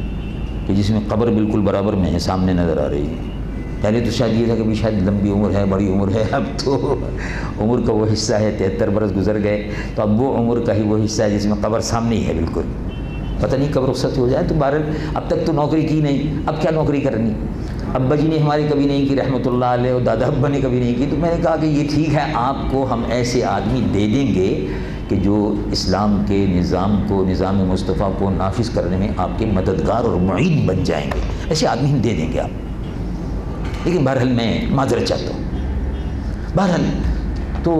کہ جس میں قبر بالکل برابر میں ہے، سامنے نظر آ رہی ہے۔ پہلے تو شاید یہ تھا کہ بھی شاید لمبی عمر ہے، بڑی عمر ہے، اب تو عمر کا وہ حصہ ہے، 73 برس گزر گئے، تو اب وہ عمر کا ہی وہ حصہ ہے جس میں قبر سامنے ہی ہے بالکل۔ پتہ نہیں کب رخصت ہو جائے، تو بہرحال اب تک تو نوکری کی نہیں، اب کیا نوکری کرنی؟ ابا جی نے ہماری کبھی نہیں کی رحمۃ اللہ علیہ، اور دادا ابا نے کبھی نہیں کی، تو میں نے کہا کہ یہ ٹھیک ہے، آپ کو ہم ایسے آدمی دے دیں گے کہ جو اسلام کے نظام کو، نظام مصطفیٰ کو نافذ کرنے میں آپ کے مددگار اور معین بن جائیں گے، ایسے آدمی ہم دے دیں گے آپ۔ لیکن بہرحال میں معذرت چاہتا ہوں۔ بہرحال تو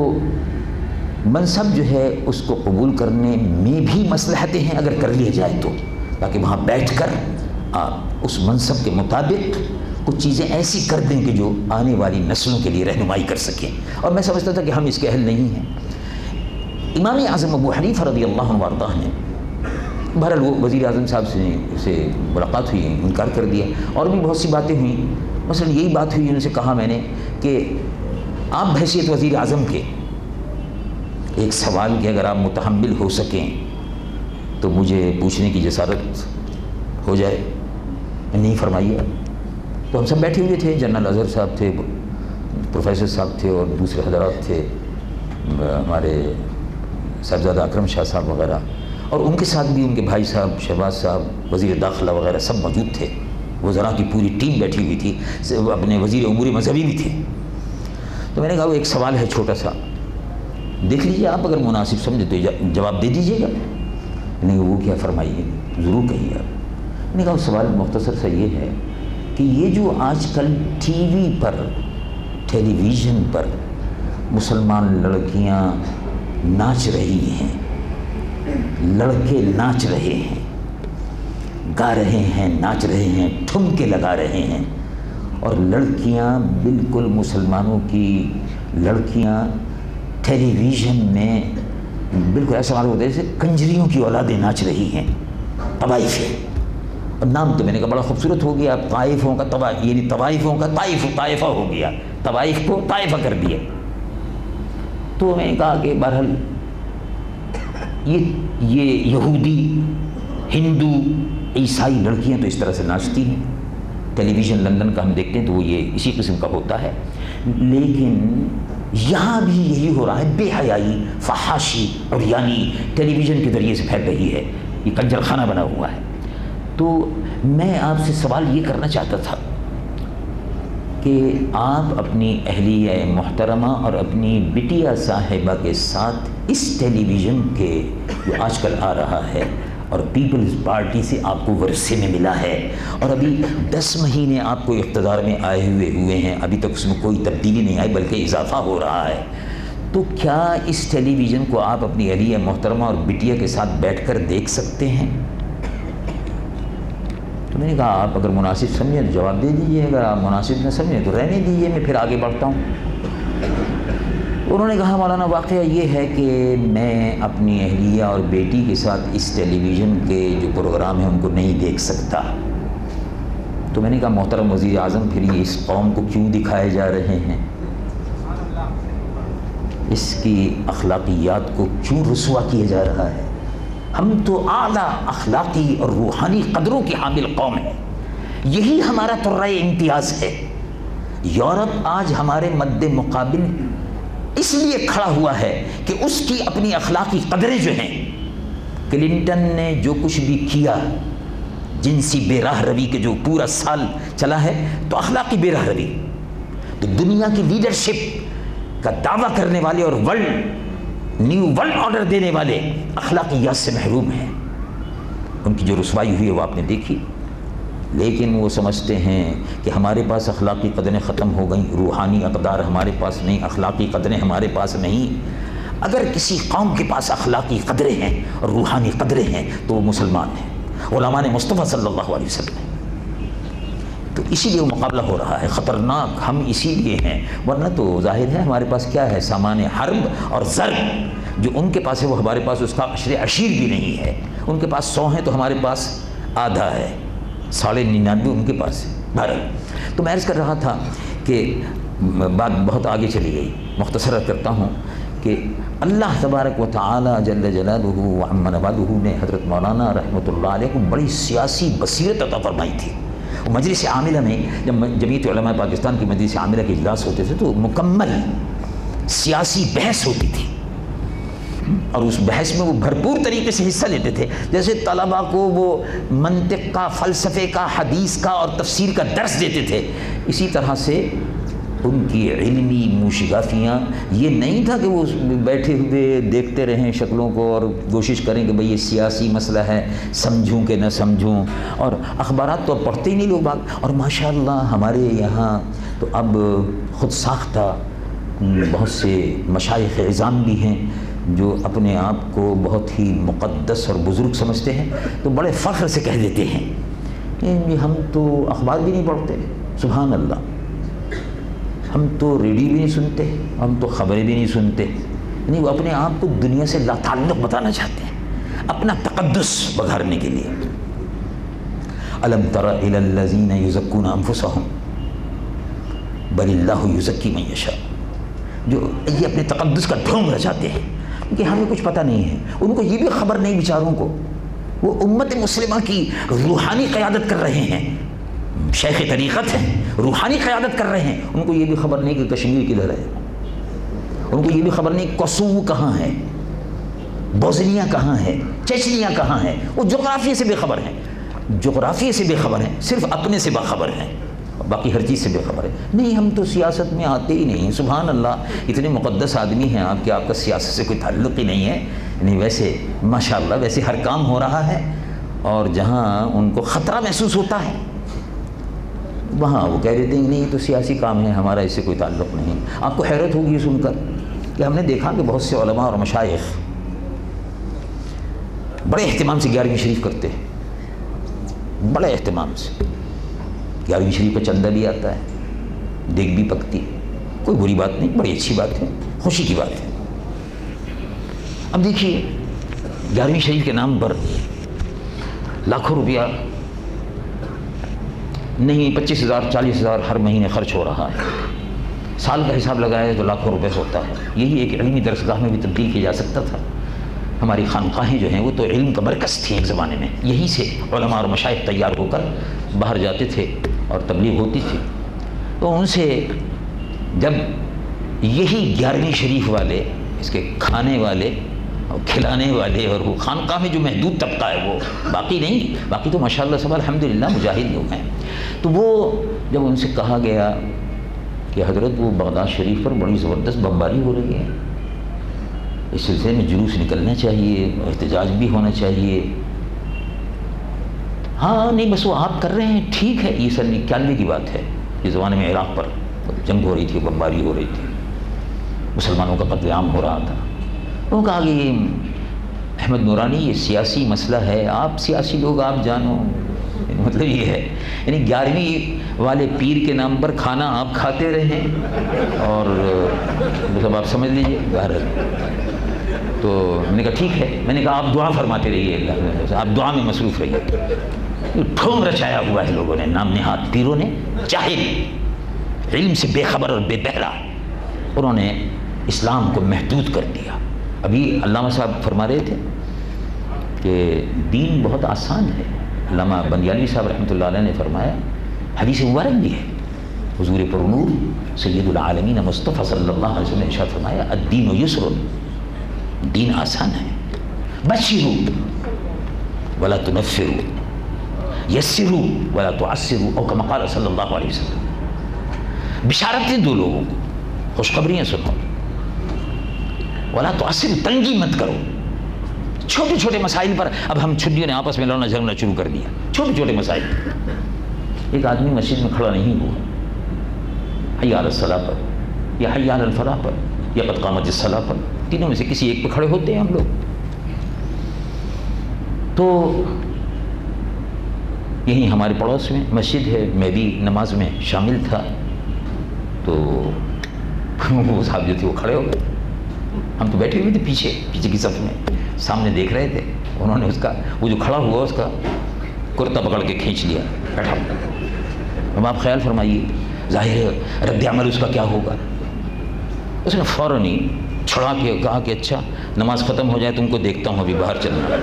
منصب جو ہے اس کو قبول کرنے میں بھی مصلحتیں ہیں اگر کر لیا جائے تو، تاکہ وہاں بیٹھ کر آپ اس منصب کے مطابق کچھ چیزیں ایسی کر دیں کہ جو آنے والی نسلوں کے لیے رہنمائی کر سکیں، اور میں سمجھتا تھا کہ ہم اس کے اہل نہیں ہیں۔ امام اعظم ابو حنیفہ رضی اللہ عنہ وارضاہ نے بہرحال وہ وزیر اعظم صاحب سے ملاقات ہوئی، انکار کر دیا، اور بھی بہت سی باتیں ہوئیں، مثلا یہی بات ہوئی، ان سے کہا میں نے کہ آپ بحیثیت وزیر اعظم کے ایک سوال کہ اگر آپ متحمل ہو سکیں تو مجھے پوچھنے کی جسارت ہو جائے، نہیں فرمائیے۔ تو ہم سب بیٹھے ہوئے تھے، جنرل اظہر صاحب تھے، پروفیسر صاحب تھے، اور دوسرے حضرات تھے، ہمارے صاحبزادہ اکرم شاہ صاحب وغیرہ، اور ان کے ساتھ بھی ان کے بھائی صاحب شہباز صاحب، وزیر داخلہ وغیرہ سب موجود تھے، وزراء کی پوری ٹیم بیٹھی ہوئی تھی، اپنے وزیر امور مذہبی بھی تھے۔ تو میں نے کہا وہ ایک سوال ہے چھوٹا سا، دیکھ لیجیے آپ اگر مناسب سمجھے تو جواب دے دیجیے گا۔ میں نے کہا وہ کیا، فرمائیے، ضرور کہیے آپ۔ میں نے کہا وہ سوال مختصر سا یہ ہے کہ یہ جو آج کل ٹی وی پر، ٹیلی ویژن پر مسلمان لڑکیاں ناچ رہی ہیں، لڑکے ناچ رہے ہیں، گا رہے ہیں، ناچ رہے ہیں، ٹھمکے لگا رہے ہیں، اور لڑکیاں بالکل مسلمانوں کی لڑکیاں ٹیلی ویژن میں بالکل ایسا معلوم ہوتا ہے جیسے کنجریوں کی اولادیں ناچ رہی ہیں، طوائف ہے۔ اور نام تو میں نے کہا بڑا خوبصورت ہو گیا، طائفوں کا طوائف، یعنی طوائفوں کا طائفہ ہو گیا، طوائف کو طائفہ کر دیا۔ تو میں نے کہا کہ بہرحال یہ یہودی، ہندو، عیسائی لڑکیاں تو اس طرح سے ناچتی ہیں، ٹیلی ویژن لندن کا ہم دیکھتے ہیں تو وہ یہ اسی قسم کا ہوتا ہے، لیکن یہاں بھی یہی ہو رہا ہے، بے حیائی، فحاشی اور یعنی ٹیلی ویژن کے ذریعے سے پھیل رہی ہے، یہ کنجر خانہ بنا ہوا ہے۔ تو میں آپ سے سوال یہ کرنا چاہتا تھا کہ آپ اپنی اہلیہ محترمہ اور اپنی بٹیا صاحبہ کے ساتھ اس ٹیلی ویژن کے جو آج کل آ رہا ہے اور پیپلز پارٹی سے آپ کو ورثے میں ملا ہے، اور ابھی 10 مہینے آپ کو اقتدار میں آئے ہوئے ہیں، ابھی تک اس میں کوئی تبدیلی نہیں آئی بلکہ اضافہ ہو رہا ہے، تو کیا اس ٹیلی ویژن کو آپ اپنی اہلیہ محترمہ اور بٹیا کے ساتھ بیٹھ کر دیکھ سکتے ہیں؟ تو میں نے کہا آپ اگر مناسب سمجھیں تو جواب دے دیجیے، اگر آپ مناسب نہ سمجھیں تو رہنے دیجیے، میں پھر آگے بڑھتا ہوں۔ انہوں نے کہا مولانا واقعہ یہ ہے کہ میں اپنی اہلیہ اور بیٹی کے ساتھ اس ٹیلی ویژن کے جو پروگرام ہیں ان کو نہیں دیکھ سکتا۔ تو میں نے کہا محترم وزیر اعظم پھر یہ اس قوم کو کیوں دکھائے جا رہے ہیں، اس کی اخلاقیات کو کیوں رسوا کیا جا رہا ہے؟ ہم تو اعلیٰ اخلاقی اور روحانی قدروں کی حامل قوم ہیں، یہی ہمارا طرۂ امتیاز ہے۔ یورپ آج ہمارے مد مقابل اس لیے کھڑا ہوا ہے کہ اس کی اپنی اخلاقی قدریں جو ہیں، کلنٹن نے جو کچھ بھی کیا، جنسی بے راہ روی کے جو پورا سال چلا ہے، تو اخلاقی بے راہ روی، تو دنیا کی لیڈرشپ کا دعویٰ کرنے والے اور نیو ورلڈ آرڈر دینے والے اخلاقیات سے محروم ہیں۔ ان کی جو رسوائی ہوئی ہے وہ آپ نے دیکھی، لیکن وہ سمجھتے ہیں کہ ہمارے پاس اخلاقی قدریں ختم ہو گئیں، روحانی اقدار ہمارے پاس نہیں، اخلاقی قدریں ہمارے پاس نہیں۔ اگر کسی قوم کے پاس اخلاقی قدریں ہیں اور روحانی قدریں ہیں تو وہ مسلمان ہیں، علماء مصطفیٰ صلی اللہ علیہ وسلم ہیں۔ تو اسی لیے وہ مقابلہ ہو رہا ہے، خطرناک ہم اسی لیے ہیں، ورنہ تو ظاہر ہے ہمارے پاس کیا ہے، سامان حرب اور ضرب جو ان کے پاس ہے وہ ہمارے پاس اس کا عشیر بھی نہیں ہے۔ ان کے پاس 100 ہیں تو ہمارے پاس آدھا ہے، 99.5 ان کے پاس ہے۔ بہرحال تو میں عرض کر رہا تھا کہ بات بہت آگے چلی گئی، مختصر کرتا ہوں کہ اللہ تبارک و تعالی جل جلالہ وعم نوالہ نے حضرت مولانا رحمۃ اللہ علیہ کو بڑی سیاسی بصیرت عطا فرمائی تھی۔ مجلس عاملہ میں جب جمعیت علماء پاکستان کی مجلس عاملہ کے اجلاس ہوتے تھے تو مکمل سیاسی بحث ہوتی تھی، اور اس بحث میں وہ بھرپور طریقے سے حصہ لیتے تھے، جیسے طلباء کو وہ منطق کا، فلسفے کا، حدیث کا اور تفسیر کا درس دیتے تھے، اسی طرح سے ان کی علمی موشگافیاں یہ نہیں تھا کہ وہ بیٹھے ہوئے دیکھتے رہیں شکلوں کو اور کوشش کریں کہ بھئی یہ سیاسی مسئلہ ہے، سمجھوں کہ نہ سمجھوں، اور اخبارات تو اب پڑھتے ہی نہیں لوگ باگ۔ اور ماشاءاللہ ہمارے یہاں تو اب خود ساختہ بہت سے مشائخ عظام بھی ہیں جو اپنے آپ کو بہت ہی مقدس اور بزرگ سمجھتے ہیں، تو بڑے فخر سے کہہ دیتے ہیں کہ ہم تو اخبار بھی نہیں پڑھتے، سبحان اللہ، ہم تو ریڈیو بھی نہیں سنتے، ہم تو خبریں بھی نہیں سنتے۔ یعنی وہ اپنے آپ کو دنیا سے لا تعلق بتانا چاہتے ہیں، اپنا تقدس بگھارنے کے لیے۔ الم تر الی الذین یزکون انفسہم بل اللہ یزکی من یشاء، جو یہ اپنے تقدس کا ڈھونگ رچاتے ہیں، کہ ہمیں کچھ پتہ نہیں ہے، ان کو یہ بھی خبر نہیں بیچاروں کو، وہ امت مسلمہ کی روحانی قیادت کر رہے ہیں، شیخ طریقت ہیں، روحانی قیادت کر رہے ہیں، ان کو یہ بھی خبر نہیں کہ کشمیر کدھر ہے، ان کو یہ بھی خبر نہیں کوسوو کہاں ہے، بوسنیا کہاں ہے، چیچنیا کہاں ہے، وہ جغرافیے سے بے خبر ہیں، جغرافیے سے بے خبر ہیں، صرف اپنے سے باخبر ہیں، باقی ہر چیز سے بے خبر ہے۔ نہیں ہم تو سیاست میں آتے ہی نہیں، سبحان اللہ، اتنے مقدس آدمی ہیں آپ کہ آپ کا سیاست سے کوئی تعلق ہی نہیں ہے۔ نہیں ویسے ماشاءاللہ ویسے ہر کام ہو رہا ہے، اور جہاں ان کو خطرہ محسوس ہوتا ہے وہاں وہ کہہ دیتے ہیں کہ نہیں یہ تو سیاسی کام ہے، ہمارا اس سے کوئی تعلق نہیں۔ آپ کو حیرت ہوگی سن کر کہ ہم نے دیکھا کہ بہت سے علماء اور مشائخ بڑے اہتمام سے 11ویں شریف کرتے ہیں، بڑے اہتمام سے 11ویں شریف کا چندہ بھی آتا ہے، دیگ بھی پکتی، کوئی بری بات نہیں، بڑی اچھی بات ہے، خوشی کی بات ہے۔ اب دیکھیے 11ویں شریف کے نام پر لاکھوں روپیہ نہیں 25,000 40,000 ہر مہینے خرچ ہو رہا ہے، سال کا حساب لگائے تو لاکھوں روپے ہوتا ہے۔ یہی ایک علمی درسگاہ میں بھی تبدیل کیا جا سکتا تھا۔ ہماری خانقاہیں جو ہیں وہ تو علم کا مرکز تھی ایک زمانے میں، یہیں سے علماء اور مشائخ تیار ہو کر باہر جاتے تھے اور تبلیغ ہوتی تھی۔ تو ان سے جب یہی 11ویں شریف والے، اس کے کھانے والے اور کھلانے والے، اور وہ خانقاہ میں جو محدود طبقہ ہے وہ باقی نہیں، باقی تو ماشاءاللہ سب الحمدللہ مجاہد لوگ ہیں، تو وہ جب ان سے کہا گیا کہ حضرت وہ بغداد شریف پر بڑی زبردست بمباری ہو رہی ہے، اس سلسلے میں جلوس نکلنا چاہیے، احتجاج بھی ہونا چاہیے۔ ہاں نہیں بس وہ آپ کر رہے ہیں، ٹھیک ہے، یہ سن 91 کی بات ہے، اس زمانے میں عراق پر جنگ ہو رہی تھی، بمباری ہو رہی تھی، مسلمانوں کا قتل عام ہو رہا تھا۔ انہوں نے کہا کہ یہ احمد نورانی یہ سیاسی مسئلہ ہے، آپ سیاسی لوگ آپ جانو، مطلب یہ ہے یعنی 11ویں والے پیر کے نام پر کھانا آپ کھاتے رہیں، اور مطلب آپ سمجھ لیجیے بہرحال۔ تو میں نے کہا ٹھیک ہے، میں نے کہا آپ دعا فرماتے رہیے، اللہ آپ دعا میں مصروف رہیے۔ ڈھونگ رچایا ہوا ہے لوگوں نے، نام نہاد پیروں نے، جاہل، علم سے بے خبر اور بے بہرا، انہوں نے اسلام کو محدود کر دیا۔ ابھی علامہ صاحب فرما رہے تھے کہ دین بہت آسان ہے۔ علامہ بنیالوی صاحب رحمۃ اللہ علیہ نے فرمایا حدیث مبارک بھی ہے، حضور پرنور سید العالمین مصطفیٰ صلی اللہ علیہ وسلم نے ارشاد فرمایا الدین یسر، دین آسان ہے، بشروا ولا تنفروا یسروا ولا تعسروا، او کما قال صلی اللہ علیہ وسلم، بشارتیں دو لوگوں کو، خوشخبریاں سنو، ولا تعسروا، تنگی مت کرو۔ چھوٹے چھوٹے مسائل پر اب ہم چھٹیوں نے آپس میں لڑنا جھگڑنا شروع کر دیا، چھوٹے چھوٹے مسائل۔ ایک آدمی مسجد میں کھڑا نہیں ہوا، حی علی الصلاۃ پر یا حی علی الفلاح پر یا قد قامت الصلاۃ پر، تینوں میں سے کسی ایک پہ کھڑے ہوتے ہیں ہم لوگ۔ تو یہیں ہمارے پڑوس میں مسجد ہے، میں بھی نماز میں شامل تھا، تو وہ صاحب جو تھے وہ کھڑے ہو گئے، ہم تو بیٹھے ہوئے تھے پیچھے کی صف میں، سامنے دیکھ رہے تھے، انہوں نے اس کا وہ جو کھڑا ہوا اس کا کرتا پکڑ کے کھینچ لیا، بیٹھا۔ اب آپ خیال فرمائیے ظاہر ہے رد عمل اس کا کیا ہوگا۔ اس نے فوراً ہی چھڑا کے کہا کہ اچھا نماز ختم ہو جائے تم کو دیکھتا ہوں، ابھی باہر چلنا۔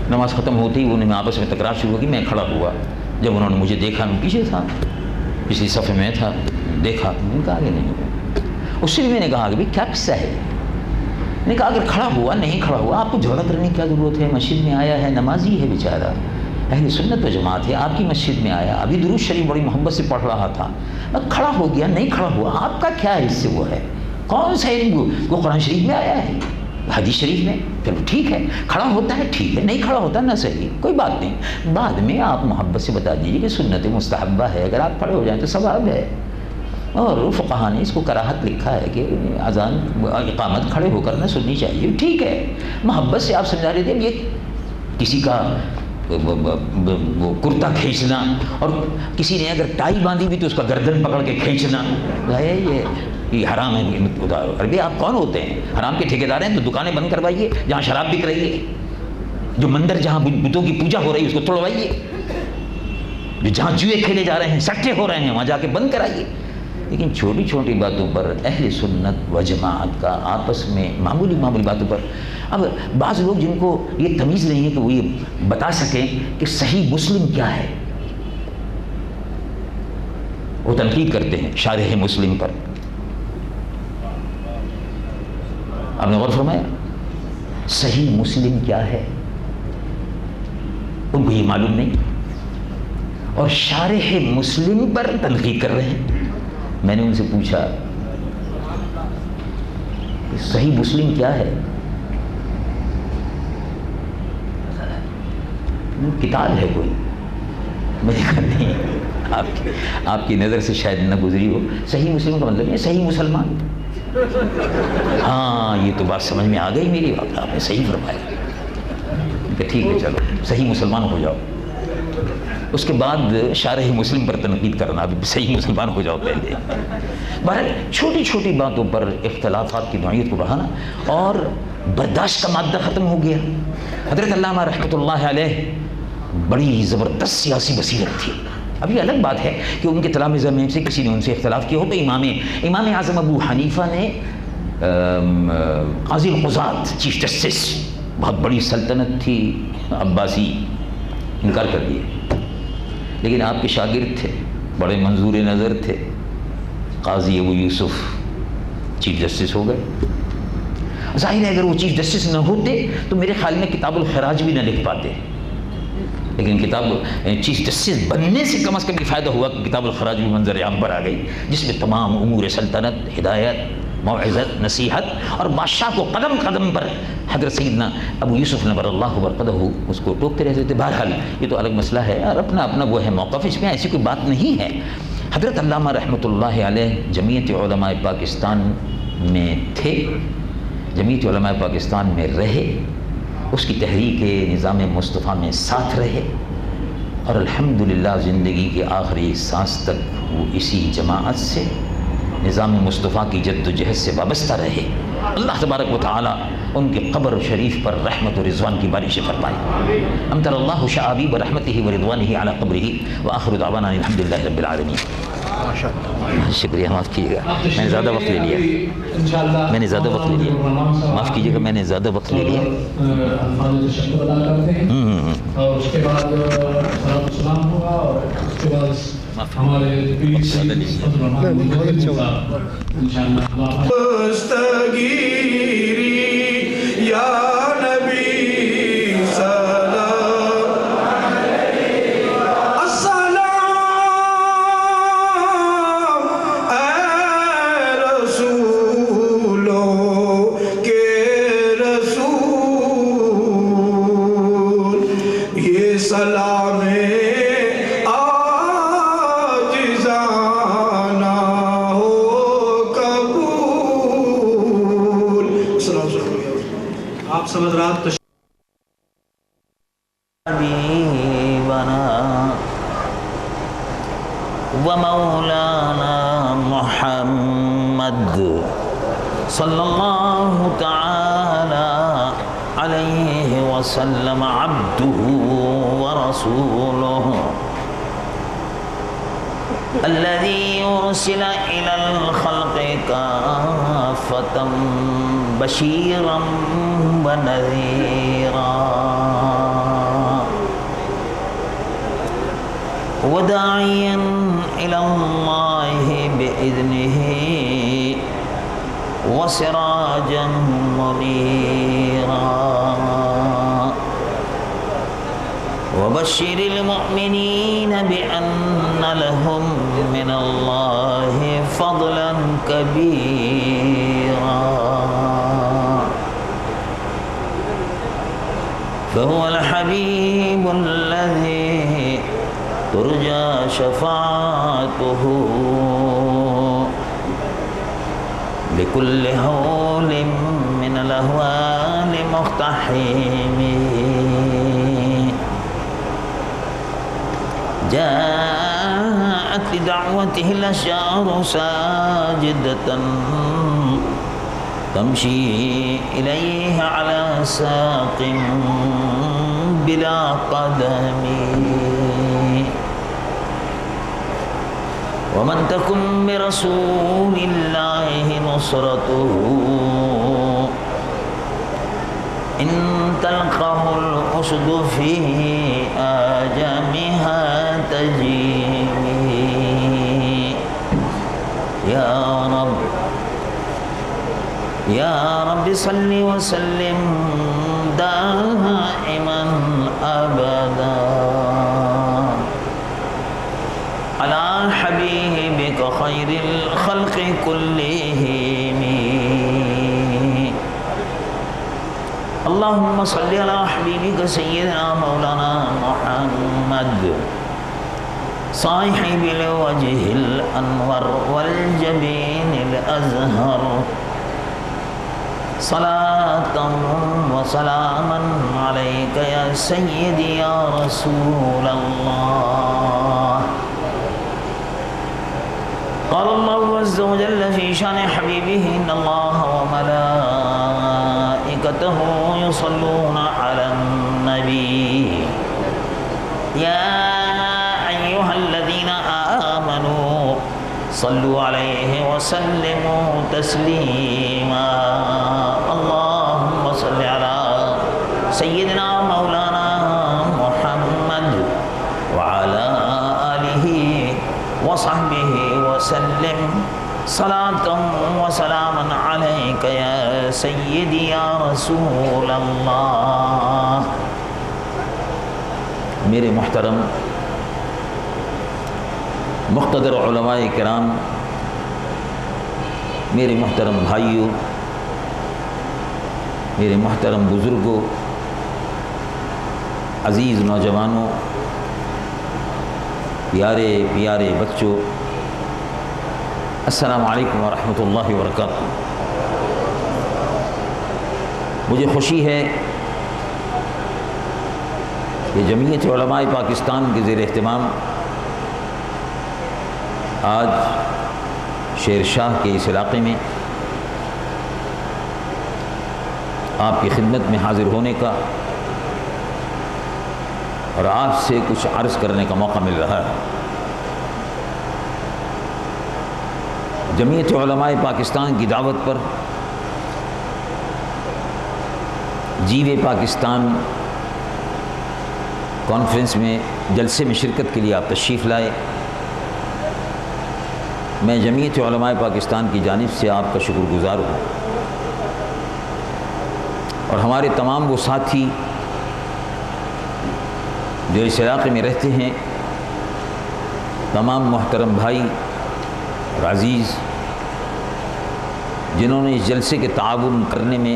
نماز ختم ہوتے ہی انہوں نے آپس میں تکرار شروع کی، میں کھڑا ہوا، جب انہوں نے مجھے دیکھا، میں پیچھے تھا، پچھلی صف میں تھا، دیکھا، میں نے کہا کہ نہیں۔ اس سے بھی میں نے کہا کہ بھائی کیا قصہ ہے، میں نے کہا اگر کھڑا ہوا نہیں کھڑا ہوا آپ کو جھگڑا کرنے کی کیا ضرورت ہے، مسجد میں آیا ہے، نمازی ہے بیچارہ، اہل سنت و جماعت ہے، آپ کی مسجد میں آیا، ابھی درود شریف بڑی محبت سے پڑھ رہا تھا، اب کھڑا ہو گیا نہیں کھڑا ہوا، آپ کا کیا ہے اس سے، وہ ہے کون سا علم، وہ قرآن شریف میں آیا ہے، حدیث شریف میں، چلو ٹھیک ہے، کھڑا ہوتا ہے ٹھیک ہے، نہیں کھڑا ہوتا نہ صحیح، کوئی بات نہیں، بعد میں آپ محبت سے بتا دیجیے کہ سنت مستحبہ ہے، اگر آپ کھڑے ہو جائیں تو ثواب ہے۔ اور فقہا نے اس کو کراہت لکھا ہے کہ اذان اقامت کھڑے ہو کر نہ سننی چاہیے، ٹھیک ہے، محبت سے آپ سمجھا رہے تھے، یہ کسی کا وہ کرتا کھینچنا، اور کسی نے اگر ٹائی باندھی بھی تو اس کا گردن پکڑ کے کھینچنا ہے، یہ حرام ہے۔ عربی آپ کون ہوتے ہیں، حرام کے ٹھیکیدار ہیں، تو دکانیں بند کروائیے، جہاں شراب بک رہی ہے، جو مندر جہاں بتوں کی پوجا ہو رہی ہے اس کو توڑوائیے، جو جہاں جوئے کھیلے جا رہے ہیں، سٹے ہو رہے ہیں، وہاں جا کے بند کرائیے۔ لیکن چھوٹی چھوٹی باتوں پر اہل سنت و جماعت کا آپس میں معمولی باتوں پر، اب بعض لوگ جن کو یہ تمیز نہیں ہے کہ وہ یہ بتا سکیں کہ صحیح مسلم کیا ہے، وہ تنقید کرتے ہیں شارح مسلم پر۔ آپ نے غور فرمایا صحیح مسلم کیا ہے، ان کو یہ معلوم نہیں، اور شارح مسلم پر تنقید کر رہے ہیں۔ میں نے ان سے پوچھا کہ صحیح مسلم کیا ہے، کتاب ہے کوئی، میں نے کہا نہیں، آپ کی نظر سے شاید نہ گزری ہو، صحیح مسلم کا مطلب ہے صحیح مسلمان۔ ہاں یہ تو بات سمجھ میں آ گئی میری، آپ نے صحیح فرمایا کہ ٹھیک ہے چلو صحیح مسلمان ہو جاؤ، اس کے بعد شارح مسلم پر تنقید کرنا، ابھی صحیح مسلمان ہو جاؤ پہلے۔ بہرحال چھوٹی چھوٹی باتوں پر اختلافات کی نوعیت کو بڑھانا، اور برداشت کا مادہ ختم ہو گیا۔ حضرت علامہ رحمۃ اللہ علیہ بڑی زبردست سیاسی بصیرت تھی۔ اب یہ الگ بات ہے کہ ان کے تلامذہ میں سے کسی نے ان سے اختلاف کیا ہو، تو امام اعظم ابو حنیفہ نے قاضی القضات چیف جسٹس، بہت بڑی سلطنت تھی عباسی، انکار کر دیا، لیکن آپ کے شاگرد تھے، بڑے منظور نظر تھے، قاضی ابو یوسف چیف جسٹس ہو گئے۔ ظاہر ہے اگر وہ چیف جسٹس نہ ہوتے تو میرے خیال میں کتاب الخراج بھی نہ لکھ پاتے، لیکن کتاب چیف جسٹس بننے سے کم از کم یہ فائدہ ہوا کہ کتاب الخراج بھی منظر عام پر آ گئی، جس میں تمام امور سلطنت، ہدایت، موعظت، نصیحت، اور بادشاہ کو قدم قدم پر حضرت سیدنا ابو یوسف نور اللہ برکتہ اس کو ٹوکتے رہتے تھے۔ بہرحال یہ تو الگ مسئلہ ہے، اور اپنا وہ ہے موقف، اس میں ایسی کوئی بات نہیں ہے۔ حضرت علامہ رحمۃ اللہ علیہ جمعیت علماء پاکستان میں تھے، جمعیت علماء پاکستان میں رہے، اس کی تحریک نظام مصطفیٰ میں ساتھ رہے، اور الحمدللہ زندگی کے آخری سانس تک وہ اسی جماعت سے نظام مصطفیٰ کی جد و جہد سے وابستہ رہے۔ اللہ تبارک و تعالیٰ ان کے قبر شریف پر رحمت و رضوان کی بارش فرمائے۔ امطر اللہ شعابی برحمتہ و رضوانہ علی قبرہ، وآخر دعوانا الحمدللہ رب العالمین۔ شکریہ، معاف کیجیے گا، میں نے زیادہ وقت لے لیا، میں نے زیادہ وقت لے لیا، معاف کیجیے گا، میں نے زیادہ وقت لے لیا۔ الفاظ تشکر ادا کرتے ہیں اور اس کے بعد صلاۃ السلام ہوگا اور اس کے بعد ہمارے پیر صاحب انشاءاللہ یا نبی حبیبنا ومولانا محمد صلی اللہ تعالی علیہ وسلم عبدہ ورسولہ الذي أرسل إلى الخلق كافة بشيرا ونذيرا وداعيا إلى الله بإذنه وسراجا منيرا وبشر المؤمنين بأن لهم من الله فضلا كبيرا فهو الحبيب الذي ترجى شفاعته لكل هول من الأهوال مقتحم جاءت لدعوته الأشجار ساجدة تمشي إليه على ساق بلا قدم ومن تكن برسول الله نصرته إن تلقه الأسد في آجامها تجيمي يا رب صل وسلم دائما أبدا على حبيبك خير الخلق كلهم اللهم صل على حبيبك سيدنا مولانا محمد صاحب الوجه الأنور والجبين الأزهر صلاة وسلاما عليك يا سيدي يا رسول الله قال الله عز وجل في شان حبيبه إن الله وملائكته يصلون على النبي يا أيها الذين آمنوا صلوا عليه وسلموا تسليما اللهم صل على سيدنا مولانا محمد وعلى آله وصحبه وسلم صلاة وسلاما عليك يا سيدي يا رسول الله میرے محترم مقتدر علماء کرام، میرے محترم بھائیوں، میرے محترم بزرگوں، عزیز نوجوانوں، پیارے پیارے بچوں، السلام علیکم ورحمۃ اللہ وبرکاتہ۔ مجھے خوشی ہے کہ جمعیت علماء پاکستان کے زیر اہتمام آج شیر شاہ کے اس علاقے میں آپ کی خدمت میں حاضر ہونے کا اور آپ سے کچھ عرض کرنے کا موقع مل رہا ہے۔ جمعیت علماء پاکستان کی دعوت پر جیوے پاکستان کانفرنس میں جلسے میں شرکت کے لیے آپ تشریف لائے۔ میں جمعیت علماء پاکستان کی جانب سے آپ کا شکر گزار ہوں، اور ہمارے تمام وہ ساتھی جو اس علاقے میں رہتے ہیں، تمام محترم بھائی اور عزیز جنہوں نے اس جلسے کے تعاون کرنے میں،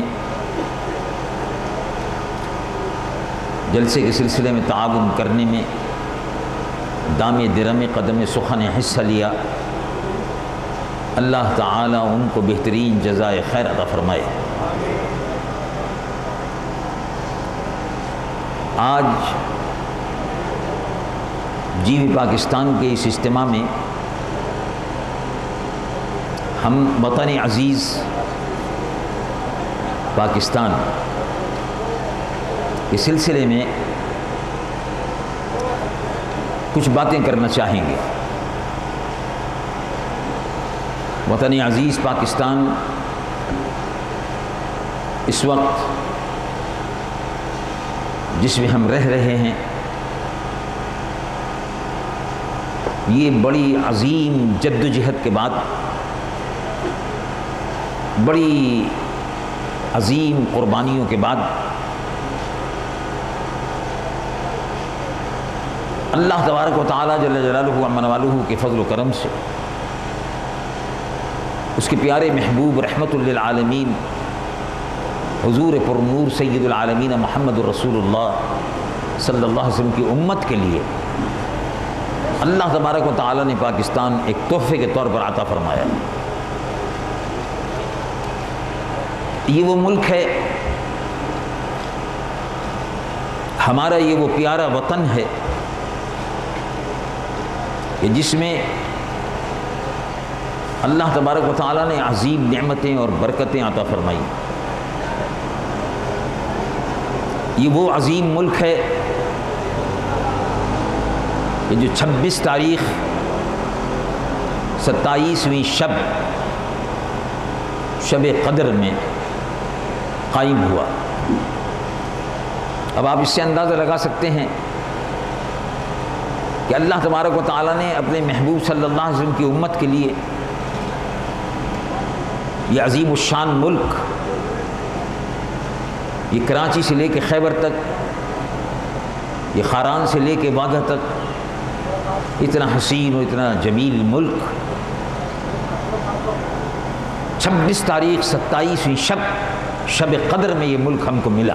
جلسے کے سلسلے میں تعاون کرنے میں دام درم قدم سخن حصہ لیا، اللہ تعالیٰ ان کو بہترین جزائے خیر عطا فرمائے۔ آج جیوی پاکستان کے اس اجتماع میں ہم وطن عزیز پاکستان کے سلسلے میں کچھ باتیں کرنا چاہیں گے۔ وطن عزیز پاکستان اس وقت جس میں ہم رہ رہے ہیں، یہ بڑی عظیم جدوجہد کے بعد، بڑی عظیم قربانیوں کے بعد اللہ تبارک و تعالیٰ جل جلالہ عمن والہ کے فضل و کرم سے اس کے پیارے محبوب رحمت للعالمین حضور پر نور سید العالمین محمد الرسول اللہ صلی اللہ علیہ وسلم کی امت کے لیے اللہ تبارک و تعالیٰ نے پاکستان ایک تحفے کے طور پر عطا فرمایا۔ یہ وہ ملک ہے، ہمارا یہ وہ پیارا وطن ہے کہ جس میں اللہ تبارک و تعالیٰ نے عظیم نعمتیں اور برکتیں عطا فرمائی۔ یہ وہ عظیم ملک ہے کہ جو 26 تاریخ 27ویں شب قدر میں قائم ہوا۔ اب آپ اس سے اندازہ لگا سکتے ہیں کہ اللہ تبارک و تعالیٰ نے اپنے محبوب صلی اللہ علیہ وسلم کی امت کے لیے یہ عظیم الشان ملک، یہ کراچی سے لے کے خیبر تک، یہ خاران سے لے کے واگہ تک، اتنا حسین و اتنا جمیل ملک 26 تاریخ 27ویں شب قدر میں یہ ملک ہم کو ملا۔